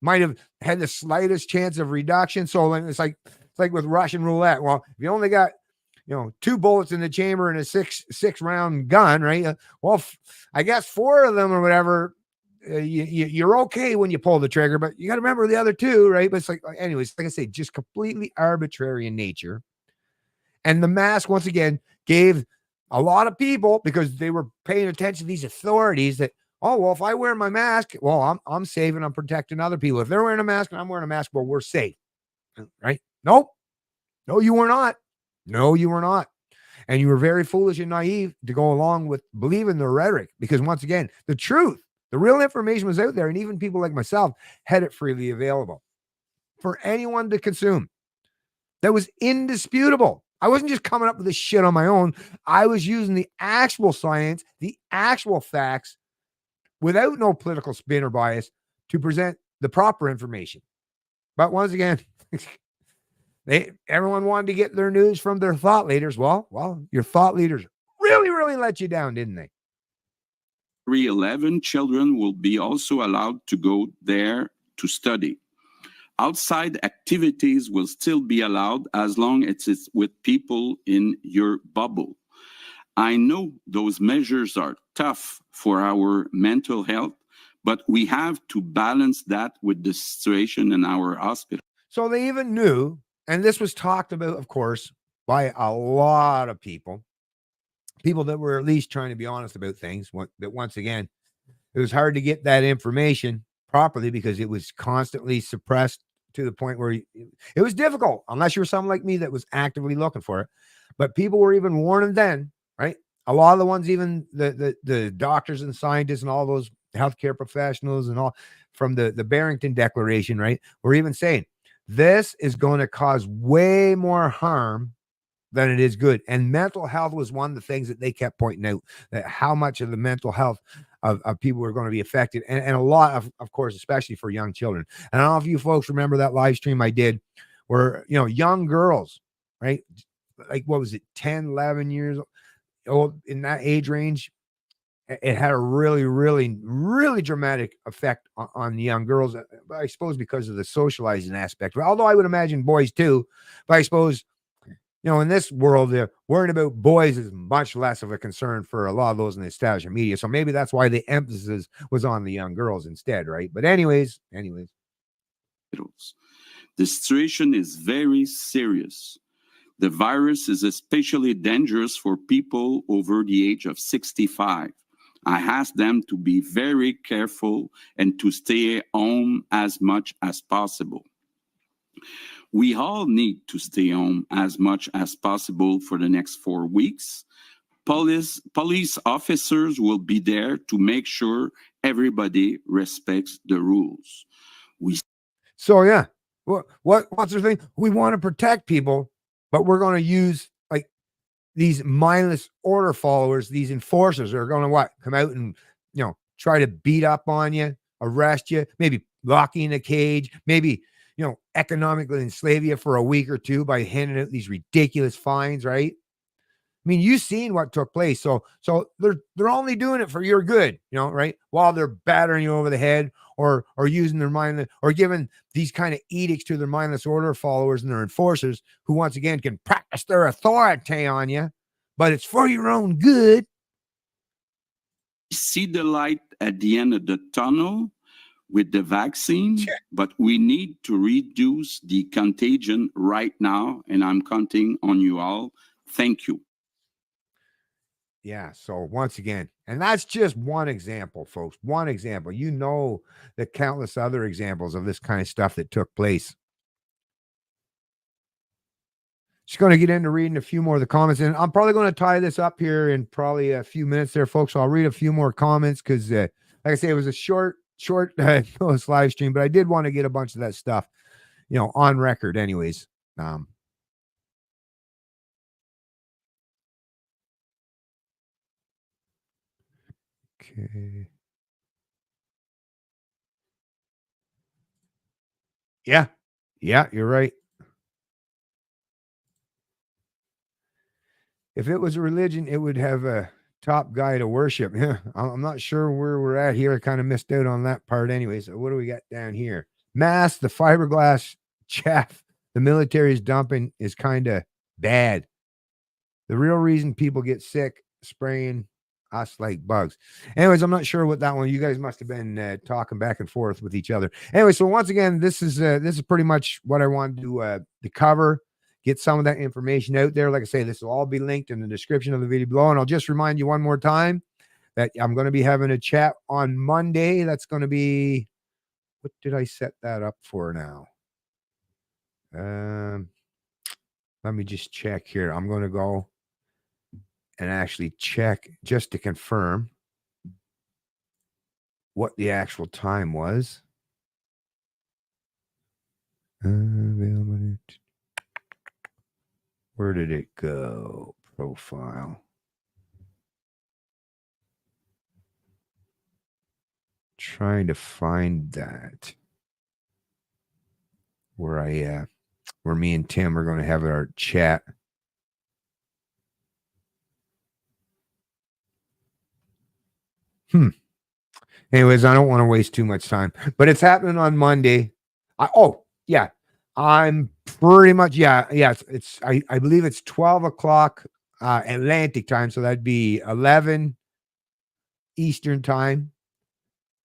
Might have had the slightest chance of reduction. So it's like with Russian roulette. Well, if you only got 2 bullets in the chamber and a six round gun, right? Well, I guess 4 of them or whatever, you're okay when you pull the trigger, but you got to remember the other 2, right? But it's anyways, like I say, just completely arbitrary in nature. And the mask, once again, gave a lot of people, because they were paying attention to these authorities, that, oh, well, if I wear my mask, well, I'm safe and I'm protecting other people. If they're wearing a mask and I'm wearing a mask, well, we're safe, right? Nope. No, you were not. No, you were not. And you were very foolish and naive to go along with believing the rhetoric, because once again, the truth, the real information was out there, and even people like myself had it freely available for anyone to consume. That was indisputable. I wasn't just coming up with this shit on my own. I was using the actual science, the actual facts, without no political spin or bias, to present the proper information. But once again, everyone wanted to get their news from their thought leaders. Well, your thought leaders really let you down, didn't they? 11 children will be also allowed to go there to study. Outside activities will still be allowed as long as it's with people in your bubble. I know those measures are tough for our mental health, but we have to balance that with the situation in our hospital. So they even knew, and this was talked about, of course, by a lot of people that were at least trying to be honest about things. That once again, it was hard to get that information properly because it was constantly suppressed to the point where it was difficult unless you were someone like me that was actively looking for it. But people were even warning then, right? A lot of the ones, even the doctors and scientists and all those healthcare professionals and all from the Barrington Declaration, right? We're even saying this is going to cause way more harm than it is good. And mental health was one of the things that they kept pointing out, that how much of the mental health of people were going to be affected. And a lot of course, especially for young children. And I don't know if you folks remember that live stream I did where, you know, young girls, right? Like, what was it? 10, 11 years old, in that age range. It had a really, really, really dramatic effect on the young girls. I suppose because of the socializing aspect. Although I would imagine boys too, but I suppose, you know, in this world, worrying about boys is much less of a concern for a lot of those in the establishment media. So maybe that's why the emphasis was on the young girls instead, right? But anyways. The situation is very serious. The virus is especially dangerous for people over the age of 65. I ask them to be very careful and to stay home as much as possible. We all need to stay home as much as possible for the next 4 weeks. Police officers will be there to make sure everybody respects the rules. So yeah, what's the thing? We want to protect people, but we're going to use like these mindless order followers, these enforcers are going to come out and, you know, try to beat up on you, arrest you, maybe lock you in a cage, maybe, you know, economically enslave you for a week or two by handing out these ridiculous fines, right? I mean, you've seen what took place. So they're only doing it for your good, you know, right? While they're battering you over the head or using their mindless or giving these kind of edicts to their mindless order followers and their enforcers who once again can practice their authority on you, but it's for your own good. See the light at the end of the tunnel with the vaccine, but we need to reduce the contagion right now, and I'm counting on you all. Thank you. Yeah. So once again, and that's just one example, folks. One example. You know the countless other examples of this kind of stuff that took place. Just going to get into reading a few more of the comments, and I'm probably going to tie this up here in probably a few minutes there, folks. So I'll read a few more comments because, like I say, it was a short live stream, but I did want to get a bunch of that stuff, you know, on record anyways. Okay. Yeah. Yeah, you're right. If it was a religion, it would have a top guy to worship. Yeah, I'm not sure where we're at here. I kind of missed out on that part anyway. So what do we got down here? Mass, the fiberglass chaff the military is dumping is kind of bad. The real reason people get sick, spraying us like bugs. Anyways, I'm not sure what that one. You guys must have been talking back and forth with each other. Anyway, so once again, this is pretty much what I wanted to cover. Get some of that information out there. Like I say, this will all be linked in the description of the video below. And I'll just remind you one more time that I'm going to be having a chat on Monday. That's going to be, what did I set that up for now? Let me just check here. I'm going to go and actually check just to confirm what the actual time was. Where did it go? Profile. Trying to find that. Where me and Tim are going to have our chat. Anyways, I don't want to waste too much time, but it's happening on Monday. I'm pretty much, I believe it's 12 o'clock Atlantic time. So that'd be 11 Eastern time.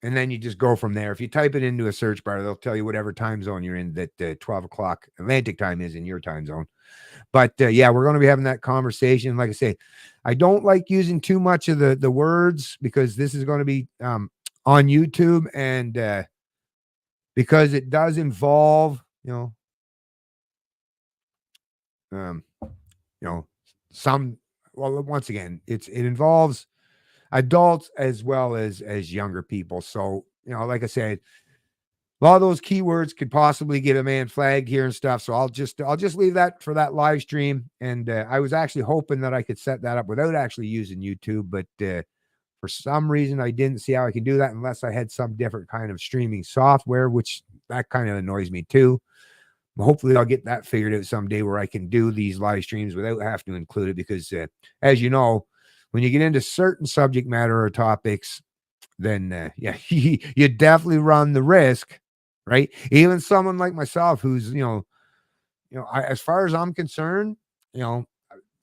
And then you just go from there. If you type it into a search bar, they'll tell you whatever time zone you're in that 12 o'clock Atlantic time is in your time zone. But yeah, we're going to be having that conversation. Like I say, I don't like using too much of the words because this is going to be on YouTube. And because it does involve, some, well, once again, it involves adults as well as younger people. So, like I said, a lot of those keywords could possibly get a man flagged here and stuff. So I'll just leave that for that live stream. And I was actually hoping that I could set that up without actually using YouTube, but for some reason I didn't see how I can do that unless I had some different kind of streaming software, which that kind of annoys me too. Hopefully I'll get that figured out someday where I can do these live streams without having to include it, because as you know, when you get into certain subject matter or topics, then you definitely run the risk, right? Even someone like myself, who's as far as I'm concerned,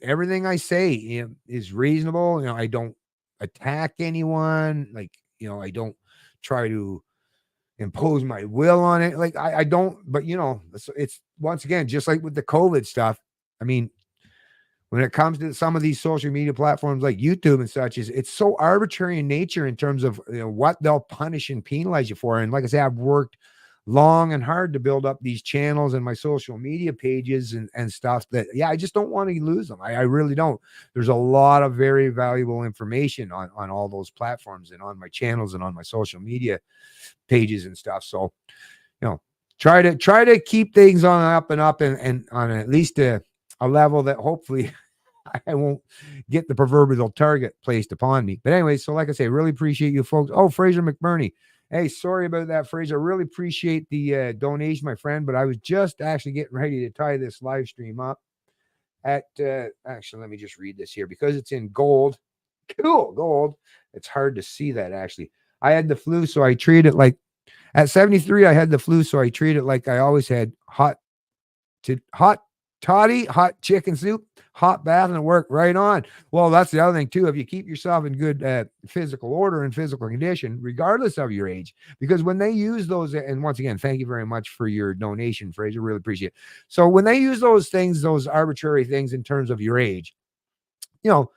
everything I say is reasonable. I don't attack anyone. Like, I don't try to impose my will on it. Like I don't, but it's once again, just like with the COVID stuff. I mean, when it comes to some of these social media platforms like YouTube and such, it's so arbitrary in nature in terms of what they'll punish and penalize you for. And like I say, I've worked long and hard to build up these channels and my social media pages and stuff that, I just don't want to lose them. I really don't. There's a lot of very valuable information on all those platforms and on my channels and on my social media pages and stuff. So, try to keep things on up and up and on at least a level that hopefully I won't get the proverbial target placed upon me. But anyway, so like I say, really appreciate you folks. Oh, Fraser McBurney. Hey, sorry about that, Fraser. Really appreciate the donation, my friend, but I was just actually getting ready to tie this live stream up at, actually, let me just read this here because it's in gold. Cool, gold. It's hard to see that, actually. I had the flu, so I treat it like, at 73, I had the flu, so I treat it like I always had hot toddy, hot chicken soup, hot bath, and it worked right on. Well, that's the other thing too. If you keep yourself in good physical order and physical condition, regardless of your age, because when they use those, and once again, thank you very much for your donation, Fraser, really appreciate it. So when they use those things, those arbitrary things in terms of your age, there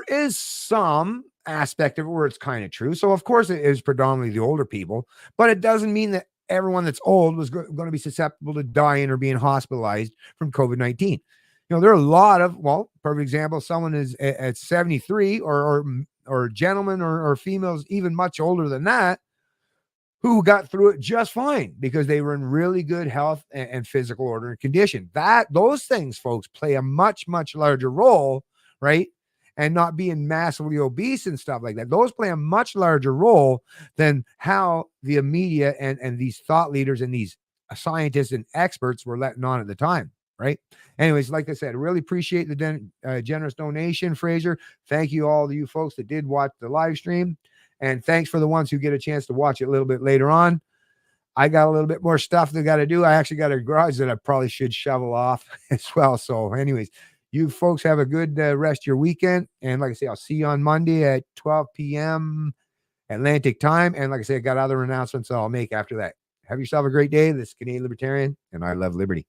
is some aspect of it where it's kind of true. So of course it is predominantly the older people, but it doesn't mean that everyone that's old was going to be susceptible to dying or being hospitalized from COVID-19. There are a lot of, perfect example, someone is at 73 or gentlemen or females even much older than that who got through it just fine because they were in really good health and physical order and condition. Those things, folks, play a much, much larger role, right? And not being massively obese and stuff like that. Those play a much larger role than how the media and these thought leaders and these scientists and experts were letting on at the time, right? Anyways, like I said, I really appreciate the generous donation, Fraser. Thank you all of you folks that did watch the live stream. And thanks for the ones who get a chance to watch it a little bit later on. I got a little bit more stuff that I got to do. I actually got a garage that I probably should shovel off as well. So anyways, you folks have a good rest of your weekend. And like I say, I'll see you on Monday at 12 p.m. Atlantic time. And like I say, I got other announcements that I'll make after that. Have yourself a great day. This is Canadian Libertarian, and I love liberty.